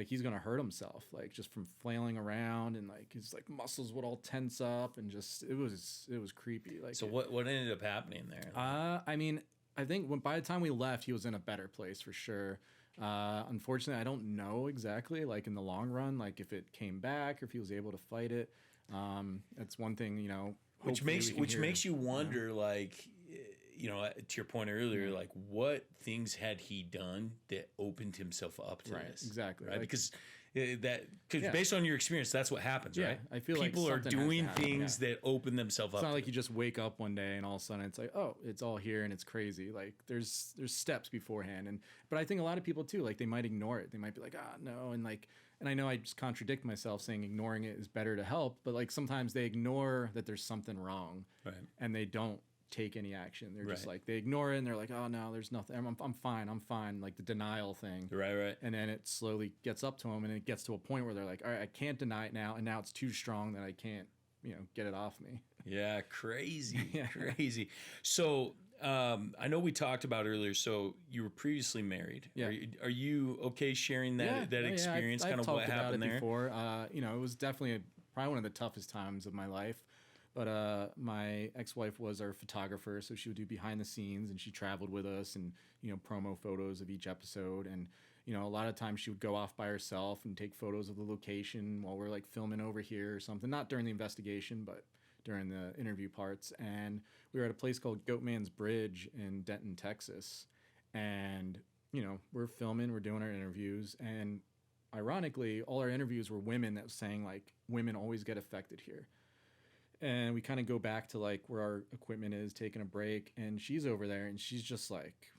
Speaker 2: he's gonna hurt himself, like just from flailing around, and like his like muscles would all tense up, and just it was creepy. Like,
Speaker 1: so what ended up happening there?
Speaker 2: I mean, I think by the time we left, he was in a better place for sure. Unfortunately, I don't know exactly, like in the long run, like if it came back or if he was able to fight it. That's one thing, you know,
Speaker 1: which makes you wonder, like, you know, to your point earlier, like what things had he done that opened himself up to this?
Speaker 2: Exactly.
Speaker 1: Right.
Speaker 2: Like,
Speaker 1: because based on your experience, that's what happens, right?
Speaker 2: I feel
Speaker 1: people
Speaker 2: like
Speaker 1: are doing things that open themselves up.
Speaker 2: It's not like you just wake up one day and all of a sudden it's like, oh, it's all here and it's crazy. Like there's steps beforehand. But I think a lot of people too, like they might ignore it. They might be like, no. And like, and I know I just contradict myself saying ignoring it is better to help, but like sometimes they ignore that there's something wrong,
Speaker 1: right? And
Speaker 2: they don't take any action. They're just like, they ignore it and they're like, oh no, there's nothing. I'm fine. Like the denial thing.
Speaker 1: Right.
Speaker 2: And then it slowly gets up to them, and it gets to a point where they're like, all right, I can't deny it now. And now it's too strong that I can't, get it off me.
Speaker 1: Yeah. Crazy. So, I know we talked about earlier, so you were previously married.
Speaker 2: Yeah.
Speaker 1: Are you okay sharing that experience,
Speaker 2: I've
Speaker 1: kind of what happened there?
Speaker 2: Before. It was definitely probably one of the toughest times of my life. But my ex-wife was our photographer, so she would do behind the scenes, and she traveled with us and, promo photos of each episode. And, a lot of times she would go off by herself and take photos of the location while we're like filming over here or something, not during the investigation, but during the interview parts. And we were at a place called Goatman's Bridge in Denton, Texas. And, we're filming, we're doing our interviews. And ironically, all our interviews were women that was saying like, women always get affected here. And we kind of go back to like where our equipment is, taking a break, and she's over there and she's just like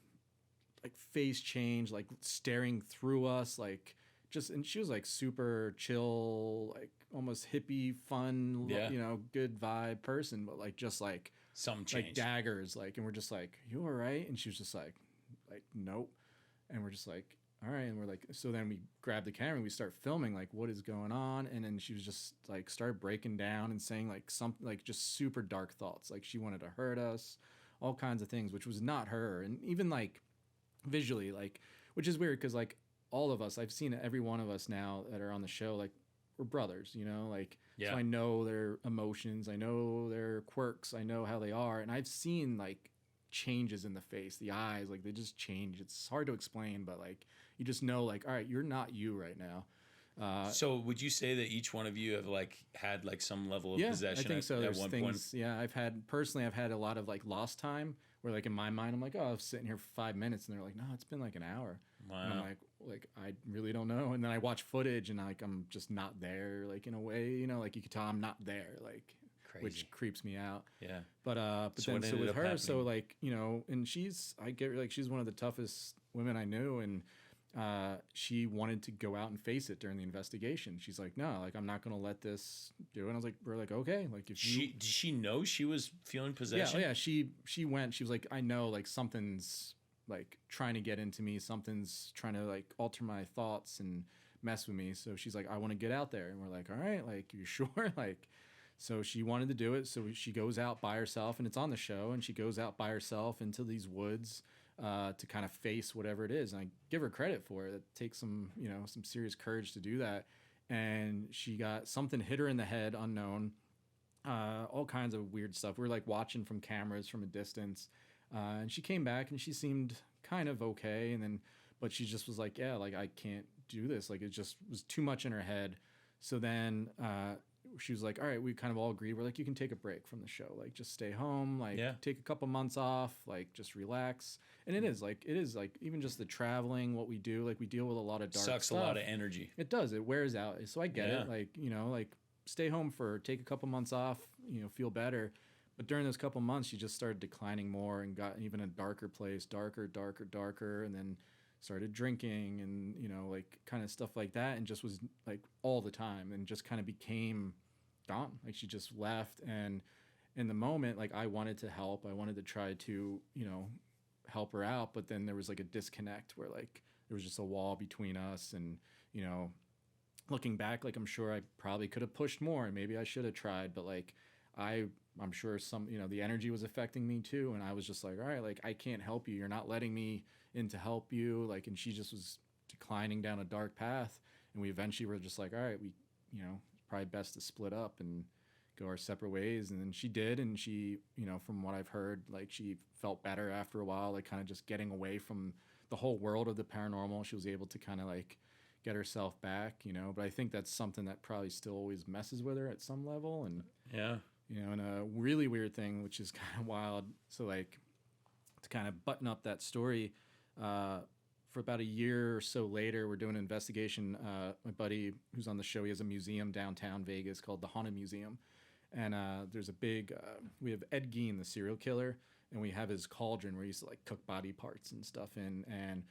Speaker 2: face change, like staring through us, like just, and she was like super chill, like almost hippie, fun, good vibe person, but like just like
Speaker 1: something changed,
Speaker 2: like daggers, like, and we're just like, you all right? And she was just like nope. And we're just like, all right. And we're like, so then we grab the camera and we start filming, like, what is going on? And then she was just like, started breaking down and saying like something, like just super dark thoughts. Like she wanted to hurt us, all kinds of things, which was not her. And even like visually, like, which is weird. Cause like all of us, I've seen every one of us now that are on the show, like we're brothers, like, so I know their emotions. I know their quirks. I know how they are. And I've seen like changes in the face, the eyes, like they just change. It's hard to explain, but like, you just know, like, all right, you're not you right now.
Speaker 1: So would you say that each one of you have like had like some level of possession?
Speaker 2: I think so.
Speaker 1: At
Speaker 2: There's
Speaker 1: one
Speaker 2: things,
Speaker 1: point?
Speaker 2: yeah, I've had a lot of like lost time where like in my mind, I'm like, oh, I was sitting here for 5 minutes, and they're like, no, it's been like an hour.
Speaker 1: Wow.
Speaker 2: And I'm like, I really don't know. And then I watch footage and like, I'm just not there, like in a way, like you could tell I'm not there, like,
Speaker 1: crazy,
Speaker 2: which creeps me out.
Speaker 1: Yeah.
Speaker 2: But
Speaker 1: so
Speaker 2: then so with her,
Speaker 1: happening?
Speaker 2: so like, and I get like, she's one of the toughest women I knew. And she wanted to go out and face it during the investigation. She's like, no, like I'm not going to let this do it. And I was like, we're like, okay. Like if
Speaker 1: did she know she was feeling possession?
Speaker 2: Yeah. She went, she was like, I know like something's like trying to get into me. Something's trying to like alter my thoughts and mess with me. So she's like, I want to get out there. And we're like, all right, like, you sure? Like, so she wanted to do it. So she goes out by herself, and it's on the show. And she goes out by herself into these woods to kind of face whatever it is. And I give her credit for it. It takes some serious courage to do that. And she got something hit her in the head, unknown, all kinds of weird stuff. We were like watching from cameras from a distance. And she came back and she seemed kind of okay. But she just was like, yeah, like I can't do this. Like it just was too much in her head. So then, she was like, all right, we kind of all agreed. We're like, you can take a break from the show. Like, just stay home. Like, take a couple months off. Like, just relax. And it is like, even just the traveling, what we do, like, we deal with a lot of dark
Speaker 1: Sucks
Speaker 2: stuff.
Speaker 1: a lot of energy.
Speaker 2: It does. It wears out. So I get it. Like, like, stay home take a couple months off, feel better. But during those couple months, she just started declining more and got even a darker place, darker. And then started drinking and, you know, like kind of stuff like that, and just was like all the time, and just kind of became gone. Like she just left. And in the moment, like I wanted to help, I wanted to try to, you know, help her out, but then there was like a disconnect where like there was just a wall between us. And, you know, looking back, like I'm sure I probably could have pushed more and maybe I should have tried, but like I'm sure some, you know, the energy was affecting me too. And I was just like, all right, like I can't help you. You're not letting me in to help you. Like, and she just was declining down a dark path. And we eventually were just like, all right, we, you know, it's probably best to split up and go our separate ways. And then she did. And she, you know, from what I've heard, like she felt better after a while, like kind of just getting away from the whole world of the paranormal. She was able to kind of like get herself back, you know, but I think that's something that probably still always messes with her at some level. And
Speaker 1: yeah,
Speaker 2: you know, and a really weird thing, which is kind of wild. So like to kind of button up that story, for about a year or so later, we're doing an investigation. My buddy who's on the show, he has a museum downtown Vegas called the Haunted Museum. And there's a big, we have Ed Gein, the serial killer, and we have his cauldron where he used to like cook body parts and stuff in. And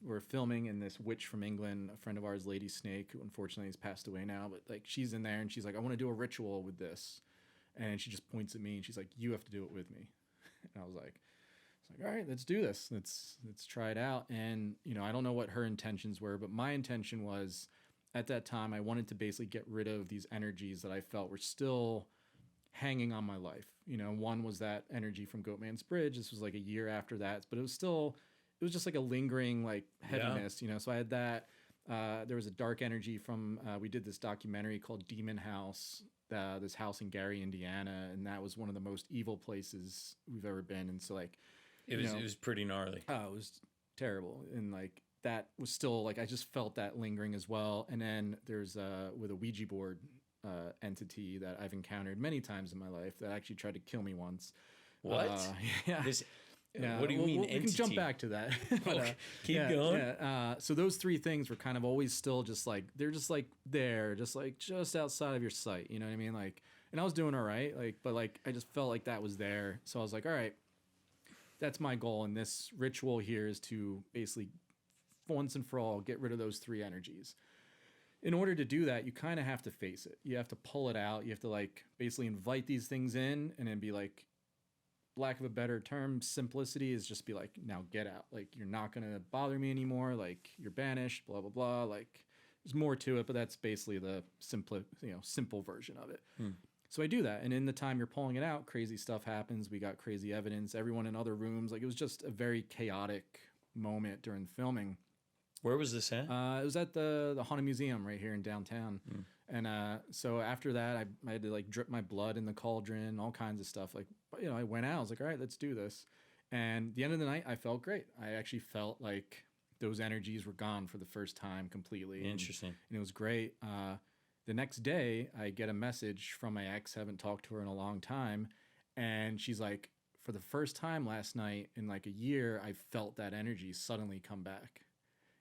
Speaker 2: we're filming, and this witch from England, a friend of ours, Lady Snake, who unfortunately has passed away now, but like she's in there and she's like, I want to do a ritual with this. And she just points at me and she's like, you have to do it with me. And I was like, all right, let's do this. Let's try it out. And, you know, I don't know what her intentions were, but my intention was at that time, I wanted to basically get rid of these energies that I felt were still hanging on my life. You know, one was that energy from Goatman's Bridge. This was like a year after that, but it was just like a lingering like heaviness, you know? So I had that. There was a dark energy from, we did this documentary called Demon House, this house in Gary, Indiana. And that was one of the most evil places we've ever been. And so like,
Speaker 1: it was pretty gnarly.
Speaker 2: Oh, it was terrible. And like, that was still like, I just felt that lingering as well. And then there's with a Ouija board entity that I've encountered many times in my life that actually tried to kill me once.
Speaker 1: What?
Speaker 2: Yeah.
Speaker 1: Yeah, what do you mean entity?
Speaker 2: We can jump back to that. But,
Speaker 1: okay. Keep going.
Speaker 2: Yeah. So those three things were kind of always still just like, they're just like there, just like just outside of your sight. You know what I mean? Like, and I was doing all right. Like, but like, I just felt like that was there. So I was like, all right, that's my goal. And this ritual here is to basically once and for all get rid of those three energies. In order to do that, you kind of have to face it. You have to pull it out. You have to like basically invite these things in and then be like, lack of a better term, simplicity is just be like, now get out. Like, you're not going to bother me anymore. Like, you're banished, blah, blah, blah. Like, there's more to it, but that's basically the simple version of it. So I do that. And in the time you're pulling it out, crazy stuff happens. We got crazy evidence, everyone in other rooms. Like, it was just a very chaotic moment during filming.
Speaker 1: Where was this at?
Speaker 2: It was at the Haunted Museum right here in downtown. And so after that, I had to like drip my blood in the cauldron, all kinds of stuff. Like, you know, I went out. I was like, all right, let's do this. And at the end of the night, I felt great. I actually felt like those energies were gone for the first time completely.
Speaker 1: Interesting.
Speaker 2: And it was great. The next day, I get a message from my ex. Haven't talked to her in a long time. And she's like, for the first time last night in like a year, I felt that energy suddenly come back.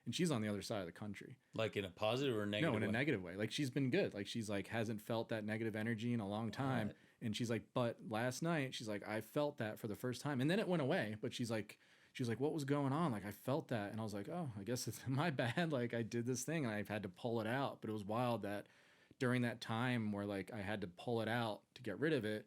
Speaker 2: And she's on the other side of the country.
Speaker 1: Like in a positive or negative way?
Speaker 2: No, in a negative way. Like, she's been good. Like, she's like, hasn't felt that negative energy in a long time.
Speaker 1: What?
Speaker 2: And she's like, but last night, she's like, I felt that for the first time. And then it went away. But she's like, what was going on? Like, I felt that. And I was like, oh, I guess it's my bad. Like, I did this thing and I've had to pull it out. But it was wild that during that time where like I had to pull it out to get rid of it,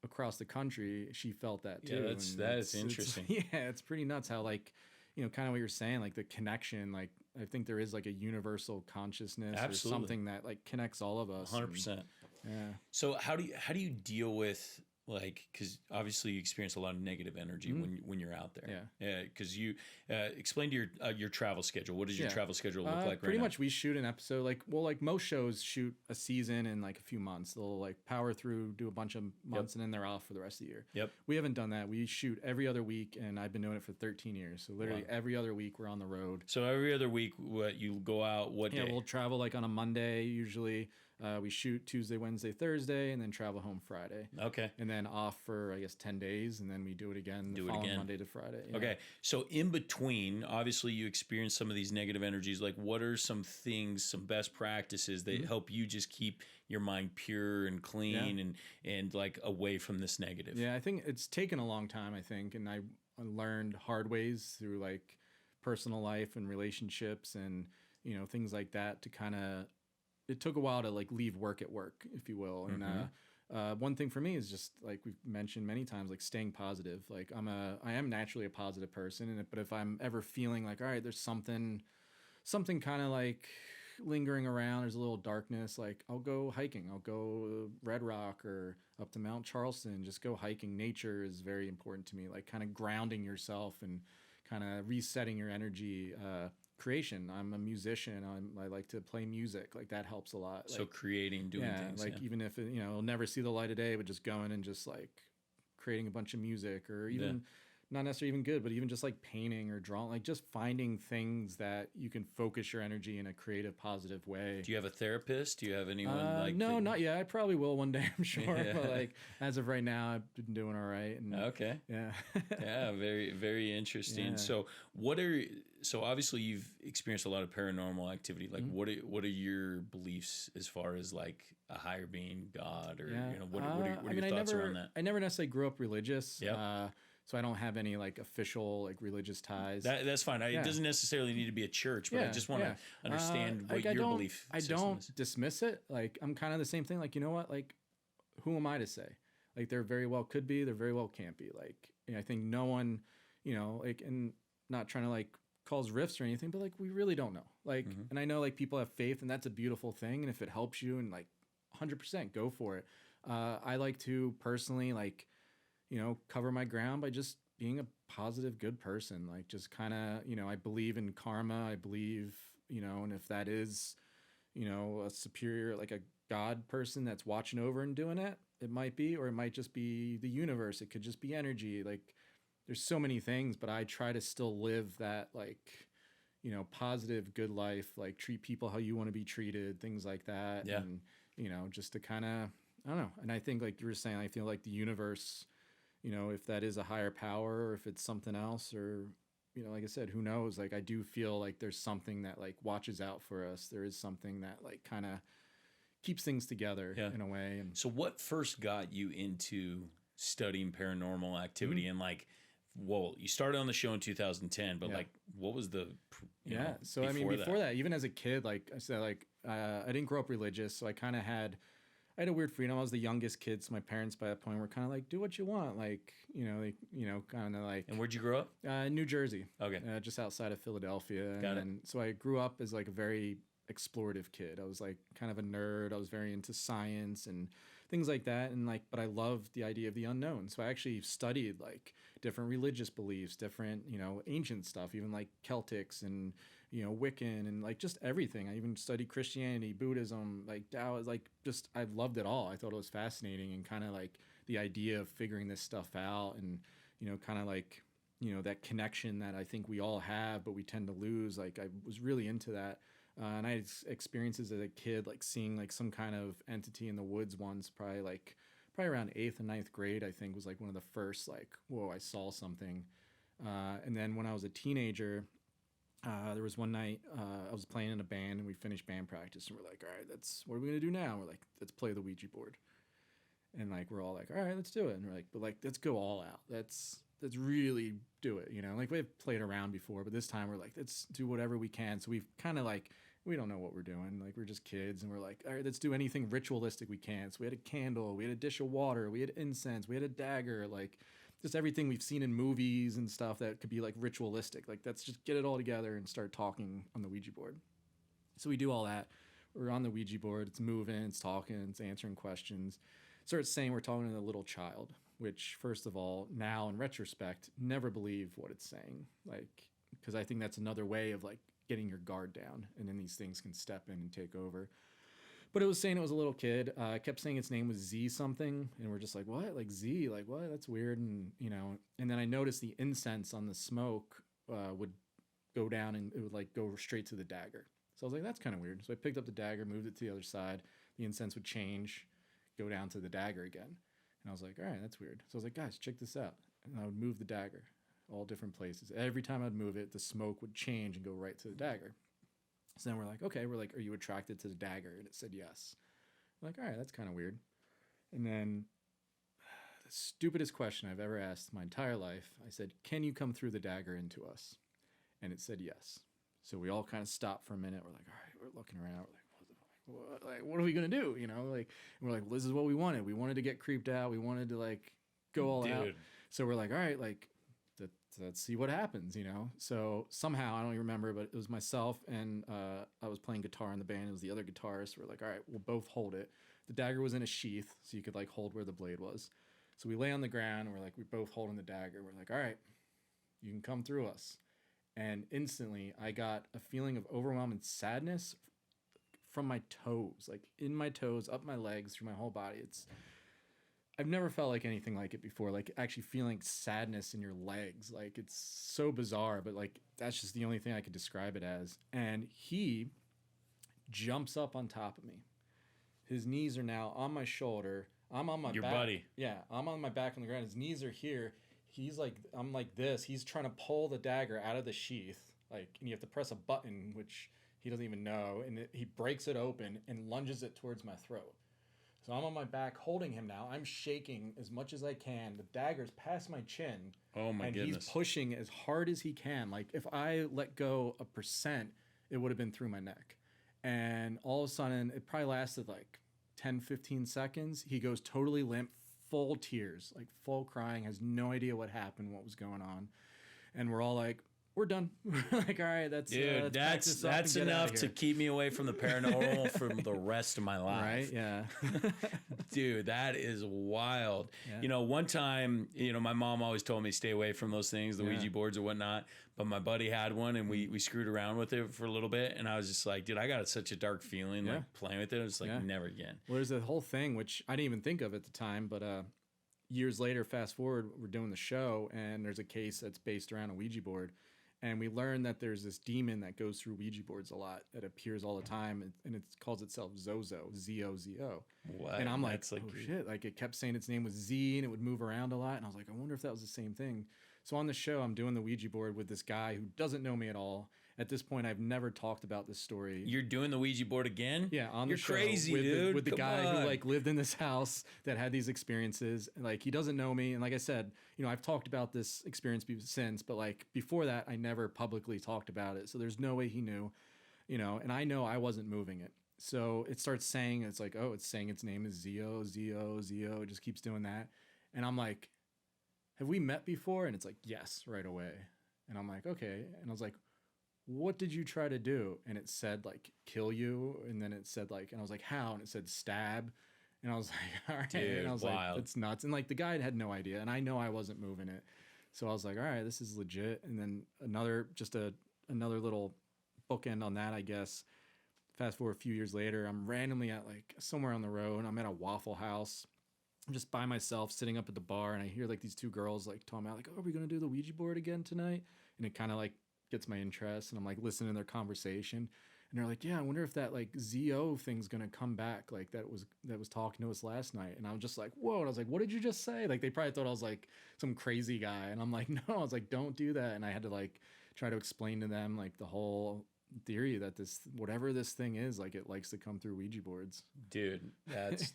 Speaker 2: across the country, she felt that too.
Speaker 1: Yeah, that's interesting.
Speaker 2: It's pretty nuts how like, you know, kind of what you're saying, like the connection, like I think there is like a universal consciousness or something that like connects all of us.
Speaker 1: 100%.
Speaker 2: Yeah.
Speaker 1: So how do you deal with like, because obviously you experience a lot of negative energy when you're out there. Yeah. Because you explain to your travel schedule. What does your travel schedule look like?
Speaker 2: Pretty
Speaker 1: right
Speaker 2: much, we shoot an episode like most shows shoot a season in like a few months. They'll like power through, do a bunch of months, and then they're off for the rest of the year.
Speaker 1: Yep.
Speaker 2: We haven't done that. We shoot every other week, and I've been doing it for 13 years. So literally every other week we're on the road.
Speaker 1: So every other week, what you go out? What day?
Speaker 2: Yeah, we'll travel like on a Monday usually. We shoot Tuesday, Wednesday, Thursday, and then travel home Friday. Okay. And then off for, I guess, 10 days, and then we do it again Monday to Friday. Yeah.
Speaker 1: Okay. So in between, obviously, you experience some of these negative energies. Like, what are some things, some best practices that help you just keep your mind pure and clean and like away from this negative?
Speaker 2: Yeah, I think it's taken a long time, I think, and I learned hard ways through like personal life and relationships and, you know, things like that to kind of, it took a while to like leave work at work, if you will. And one thing for me is just like we've mentioned many times, like staying positive. Like I am naturally a positive person, but if I'm ever feeling like, all right, there's something kind of like lingering around, there's a little darkness, like I'll go hiking. I'll go to Red Rock or up to Mount Charleston, just go hiking. Nature is very important to me, like kind of grounding yourself and kind of resetting your energy. Creation. I'm a musician. I like to play music. Like that helps a lot.
Speaker 1: So
Speaker 2: like,
Speaker 1: creating, doing things.
Speaker 2: Like even if it, you know, it'll never see the light of day, but just going and just like creating a bunch of music or even not necessarily even good, but even just like painting or drawing, like just finding things that you can focus your energy in a creative, positive way.
Speaker 1: Do you have a therapist? Do you have anyone like
Speaker 2: no, not yet. I probably will one day, I'm sure. But like as of right now, I've been doing all right. And
Speaker 1: okay.
Speaker 2: Yeah.
Speaker 1: Yeah. Very, very interesting.
Speaker 2: Yeah.
Speaker 1: So obviously you've experienced a lot of paranormal activity. Like what are your beliefs as far as like a higher being, God, or, you know, what are your thoughts around that?
Speaker 2: I never necessarily grew up religious.
Speaker 1: Yep.
Speaker 2: So I don't have any like official like religious ties.
Speaker 1: That's fine. It doesn't necessarily need to be a church, but I just want to understand what your belief system is.
Speaker 2: I don't dismiss it. Like I'm kind of the same thing. Like, you know what? Like, who am I to say? Like, there very well could be, there very well can't be. Like, you know, I think no one, you know, like, and not trying to like cause rifts or anything, but like we really don't know. Like, and I know like people have faith, and that's a beautiful thing. And if it helps you, and like 100% go for it. I like to personally like, you know, cover my ground by just being a positive, good person. Like just kind of, you know, I believe in karma. I believe, you know, and if that is, you know, a superior, like a God person that's watching over and doing it, it might be, or it might just be the universe. It could just be energy. Like there's so many things, but I try to still live that like, you know, positive, good life, like treat people how you want to be treated, things like that.
Speaker 1: Yeah.
Speaker 2: And, you know, just to kind of, I don't know. And I think like you were saying, I feel like the universe, you know, if that is a higher power or if it's something else, or, you know, like I said, who knows? Like, I do feel like there's something that like watches out for us. There is something that like kind of keeps things together in a way. And
Speaker 1: so what first got you into studying paranormal activity and like, well, you started on the show in 2010, but like, what was the, you know,
Speaker 2: so I mean, before that, even as a kid, like I said, like, I didn't grow up religious. So I kind of had a weird freedom. I was the youngest kid. So my parents by that point were kind of like, do what you want. Like, kind of like.
Speaker 1: And where'd you grow up?
Speaker 2: New Jersey.
Speaker 1: Okay.
Speaker 2: Just outside of Philadelphia.
Speaker 1: Got it.
Speaker 2: And so I grew up as like a very explorative kid. I was like kind of a nerd. I was very into science and things like that. And like, but I loved the idea of the unknown. So I actually studied like different religious beliefs, different, you know, ancient stuff, even like Celtics and, you know, Wiccan and like just everything. I even studied Christianity, Buddhism, like Tao, like just, I loved it all. I thought it was fascinating, and kind of like the idea of figuring this stuff out and, you know, kind of like, you know, that connection that I think we all have, but we tend to lose. Like I was really into that. And I had experiences as a kid, like seeing like some kind of entity in the woods once, probably around 8th and 9th grade, I think was like one of the first, like, whoa, I saw something. And then when I was a teenager, there was one night I was playing in a band, and we finished band practice, and we're like, all right, what are we going to do now? We're like, let's play the Ouija board. And like, we're all like, all right, let's do it. And we're like, but like, let's go all out. Let's really do it. You know, like we've played around before, but this time we're like, let's do whatever we can. So we've kind of like, we don't know what we're doing. Like we're just kids, and we're like, all right, let's do anything ritualistic we can. So we had a candle, we had a dish of water, we had incense, we had a dagger, like just everything we've seen in movies and stuff that could be like ritualistic. Like let's just get it all together and start talking on the Ouija board. So we do all that. We're on the Ouija board. It's moving, it's talking, it's answering questions. Starts saying we're talking to a little child, which first of all, now in retrospect, never believe what it's saying. Like, because I think that's another way of like getting your guard down, and then these things can step in and take over. But it was saying it was a little kid. I kept saying its name was Z something, and we're just like, what? Like Z? Like what? That's weird. And you know, and then I noticed the incense on the smoke would go down, and it would like go straight to the dagger. So I was like, that's kind of weird. So I picked up the dagger, moved it to the other side. The incense would change, go down to the dagger again. And I was like, all right, that's weird. So I was like, guys, check this out. And I would move the dagger all different places. Every time I'd move it, the smoke would change and go right to the dagger. So then we're like, okay, are you attracted to the dagger? And it said yes. I'm like, all right, that's kind of weird. And then the stupidest question I've ever asked my entire life, I said, can you come through the dagger into us? And it said yes. So we all kind of stopped for a minute. We're like, all right, we're looking around. We're like, what are we going to do? And we're like, well, this is what we wanted. We wanted to get creeped out. We wanted to like go all out. So we're like, all right, like let's see what happens, So somehow, I don't even remember, but it was myself and I was playing guitar in the band. It was the other guitarist. We're like, all right, we'll both hold it. The dagger was in a sheath, so you could like hold where the blade was. So we lay on the ground and we're both holding the dagger. We're like, all right, you can come through us. And instantly I got a feeling of overwhelming sadness from my toes, like in my toes, up my legs, through my whole body. I've never felt like anything like it before, like actually feeling sadness in your legs. Like it's so bizarre, but like that's just the only thing I could describe it as. And he jumps up on top of me. His knees are now on my shoulder. I'm on my back. Your buddy. Yeah, I'm on my back on the ground. His knees are here. He's like, I'm like this. He's trying to pull the dagger out of the sheath. Like, and you have to press a button, which he doesn't even know. And he breaks it open and lunges it towards my throat. So I'm on my back holding him now. I'm shaking as much as I can. The dagger's past my chin.
Speaker 1: Oh my goodness.
Speaker 2: And he's pushing as hard as he can. Like if I let go 1%, it would have been through my neck. And all of a sudden, it probably lasted like 10, 15 seconds. He goes totally limp, full tears, like full crying, has no idea what happened, what was going on. And we're all like, we're done. Like, all right, that's
Speaker 1: enough to keep me away from the paranormal for the rest of my life.
Speaker 2: Right? Yeah.
Speaker 1: Dude, that is wild. Yeah. One time, my mom always told me stay away from those things, the Ouija boards or whatnot. But my buddy had one, and we screwed around with it for a little bit, and I was just like, dude, I got such a dark feeling like playing with it. I was like, never again.
Speaker 2: Well, there's a whole thing which I didn't even think of at the time, but years later, fast forward, we're doing the show, and there's a case that's based around a Ouija board. And we learned that there's this demon that goes through Ouija boards a lot that appears all the time, and it calls itself Zozo, Z-O-Z-O.
Speaker 1: What?
Speaker 2: And I'm like, oh shit! Like it kept saying its name was Z, and it would move around a lot. And I was like, I wonder if that was the same thing. So on the show, I'm doing the Ouija board with this guy who doesn't know me at all. At this point, I've never talked about this story.
Speaker 1: You're doing the Ouija board again?
Speaker 2: Yeah, on
Speaker 1: the
Speaker 2: show.
Speaker 1: You're crazy,
Speaker 2: dude. With the
Speaker 1: Come
Speaker 2: guy
Speaker 1: on.
Speaker 2: who like lived in this house that had these experiences. Like he doesn't know me, and like I said, I've talked about this experience since, but like before that, I never publicly talked about it. So there's no way he knew, and I know I wasn't moving it. So it starts saying, it's like, oh, it's saying its name is Zio, Zio, Zio. It just keeps doing that, and I'm like, have we met before? And it's like, yes, right away. And I'm like, okay. And I was like, what did you try to do? And it said like kill you, and then it said like, and I was like, how? And it said stab, and I was like, all right.
Speaker 1: Dude,
Speaker 2: and I was
Speaker 1: wild.
Speaker 2: like, it's nuts. And like the guy had no idea, and I know I wasn't moving it, so I was like, all right, this is legit. And then another little bookend on that, I guess. Fast forward a few years later, I'm randomly at like somewhere on the road, and I'm at a Waffle House. I'm just by myself sitting up at the bar, and I hear like these two girls like talking about like, oh, are we gonna do the Ouija board again tonight? And it kind of like gets my interest, and I'm like listening to their conversation, and they're like, yeah, I wonder if that like ZO thing's gonna come back, like that was talking to us last night. And I was just like, whoa. And I was like, what did you just say? Like they probably thought I was like some crazy guy, and I'm like, no. I was like, don't do that. And I had to like try to explain to them like the whole theory that this whatever this thing is, like it likes to come through Ouija boards.
Speaker 1: Dude,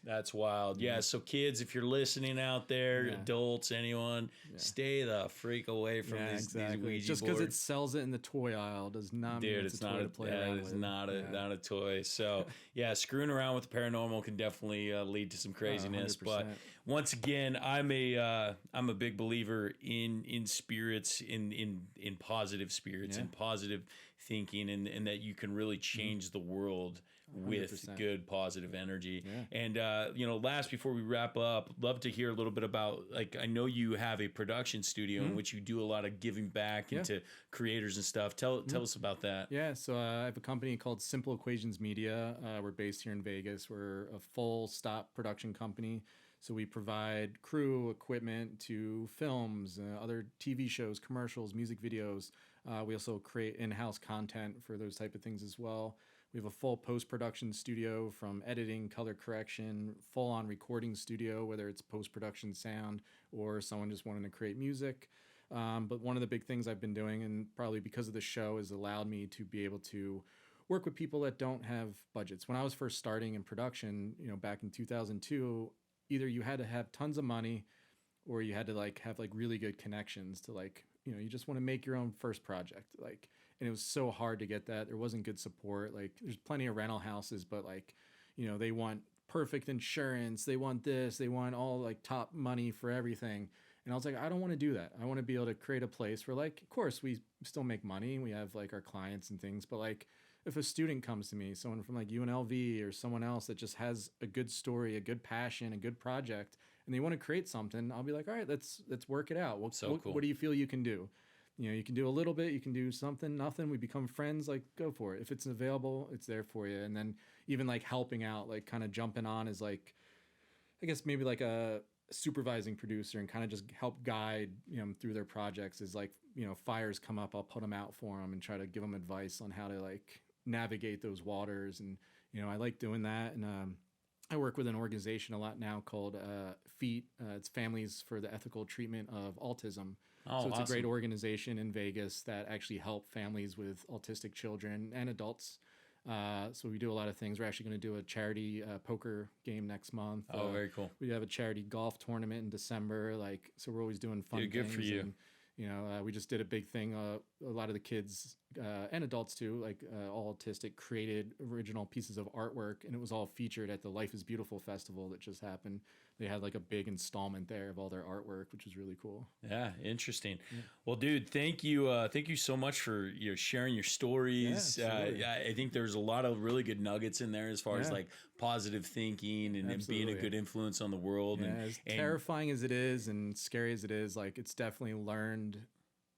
Speaker 1: that's wild. Yeah, so kids, if you're listening out there, adults, anyone, stay the freak away from these Ouija boards.
Speaker 2: Just because it sells it in the toy aisle does not mean it's a toy to play around with.
Speaker 1: It's not a toy. So yeah, screwing around with the paranormal can definitely lead to some craziness.
Speaker 2: 100%.
Speaker 1: But once again, I'm a big believer in spirits, in positive spirits, in positive thinking, and that you can really change the world with
Speaker 2: 100%.
Speaker 1: good positive energy.
Speaker 2: Yeah.
Speaker 1: And last, before we wrap up, love to hear a little bit about, like, I know you have a production studio in which you do a lot of giving back into creators and stuff. Tell us about that.
Speaker 2: Yeah, so I have a company called Simple Equations Media. We're based here in Vegas. We're a full stop production company. So we provide crew, equipment to films, other TV shows, commercials, music videos. We also create in-house content for those type of things as well. We have a full post-production studio, from editing, color correction, full-on recording studio, whether it's post-production sound or someone just wanting to create music. But one of the big things I've been doing, and probably because of the show, has allowed me to be able to work with people that don't have budgets. When I was first starting in production, back in 2002, either you had to have tons of money, or you had to have really good connections to you just want to make your own first project. and it was so hard to get that. There wasn't good support. Like there's plenty of rental houses, but like, they want perfect insurance. They want this, they want all like top money for everything. And I was like, I don't want to do that. I want to be able to create a place where like, of course we still make money. We have like our clients and things, but like if a student comes to me, someone from like UNLV or someone else that just has a good story, a good passion, a good project, and they want to create something, I'll be like, all right, let's work it out.
Speaker 1: Cool.
Speaker 2: What do you feel you can do? You can do a little bit, you can do something, nothing. We become friends, like go for it. If it's available, it's there for you. And then even like helping out, like kind of jumping on is like, I guess maybe like a supervising producer and kind of just help guide through their projects. Is like, fires come up, I'll put them out for them and try to give them advice on how to like navigate those waters. And I like doing that. And I work with an organization a lot now called FEAT. It's Families for the Ethical Treatment of Autism.
Speaker 1: Oh,
Speaker 2: so it's
Speaker 1: awesome.
Speaker 2: a great organization in Vegas that actually help families with autistic children and adults. So we do a lot of things. We're actually going to do a charity poker game next month.
Speaker 1: Oh, very cool.
Speaker 2: We have a charity golf tournament in December. Like, so we're always doing fun things.
Speaker 1: Good for you.
Speaker 2: And, we just did a big thing. A lot of the kids and adults too, like all autistic, created original pieces of artwork, and it was all featured at the Life is Beautiful festival that just happened. They had like a big installment there of all their artwork, which was really cool.
Speaker 1: Yeah, interesting. Yeah. Well, dude, thank you so much for sharing your stories.
Speaker 2: Yeah,
Speaker 1: I think there's a lot of really good nuggets in there as far as like positive thinking and being a good influence on the world.
Speaker 2: Yeah, as terrifying as it is and scary as it is, like it's definitely learned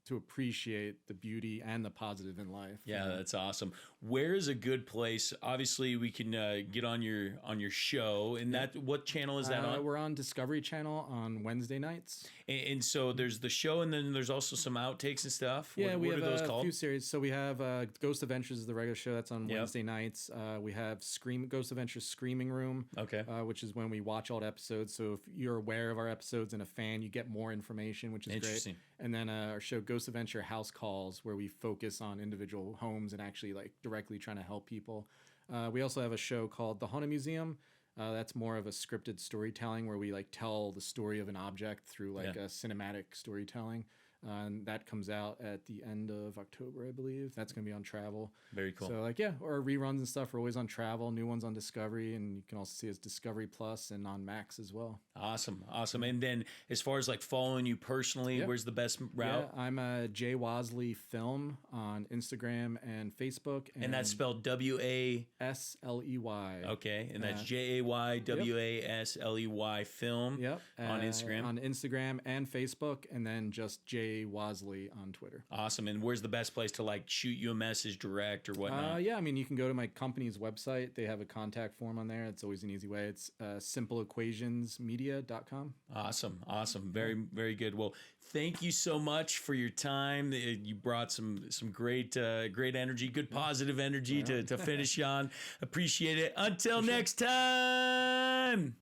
Speaker 2: to appreciate the beauty and the positive in life.
Speaker 1: Yeah, that's awesome. Where is a good place? Obviously, we can get on your show. And that, what channel is that on?
Speaker 2: We're on Discovery Channel on Wednesday nights.
Speaker 1: And so there's the show, and then there's also some outtakes and stuff.
Speaker 2: Yeah,
Speaker 1: what are those
Speaker 2: a
Speaker 1: called?
Speaker 2: few series. So we have Ghost Adventures is the regular show. That's on Wednesday nights. We have Ghost Adventures Screaming Room, which is when we watch all the episodes. So if you're aware of our episodes and a fan, you get more information, which is
Speaker 1: interesting.
Speaker 2: Great. And then our show Ghost Adventure House Calls, where we focus on individual homes and actually like directly trying to help people. We also have a show called The Haunted Museum. That's more of a scripted storytelling where we like tell the story of an object through like a cinematic storytelling. And that comes out at the end of October, I believe. That's going to be on Travel. Very cool. So, like, or reruns and stuff are always on Travel. New ones on Discovery, and you can also see us Discovery Plus and on Max as well.
Speaker 1: Awesome. And then, as far as like following you personally, where's the best route?
Speaker 2: Yeah, I'm a Jay Wasley Film on Instagram and Facebook.
Speaker 1: And that's spelled WASLEY. Okay, and that's JAYWASLEY Film.
Speaker 2: Yep.
Speaker 1: On Instagram.
Speaker 2: On Instagram and Facebook, and then just Jay Wasley on Twitter.
Speaker 1: Awesome. And where's the best place to like shoot you a message direct or whatnot?
Speaker 2: I mean, you can go to my company's website. They have a contact form on there. It's always an easy way. It's simpleequationsmedia.com.
Speaker 1: Awesome. Very, very good. Well, thank you so much for your time. You brought some great energy, good positive energy to finish on. Appreciate it. Until next time.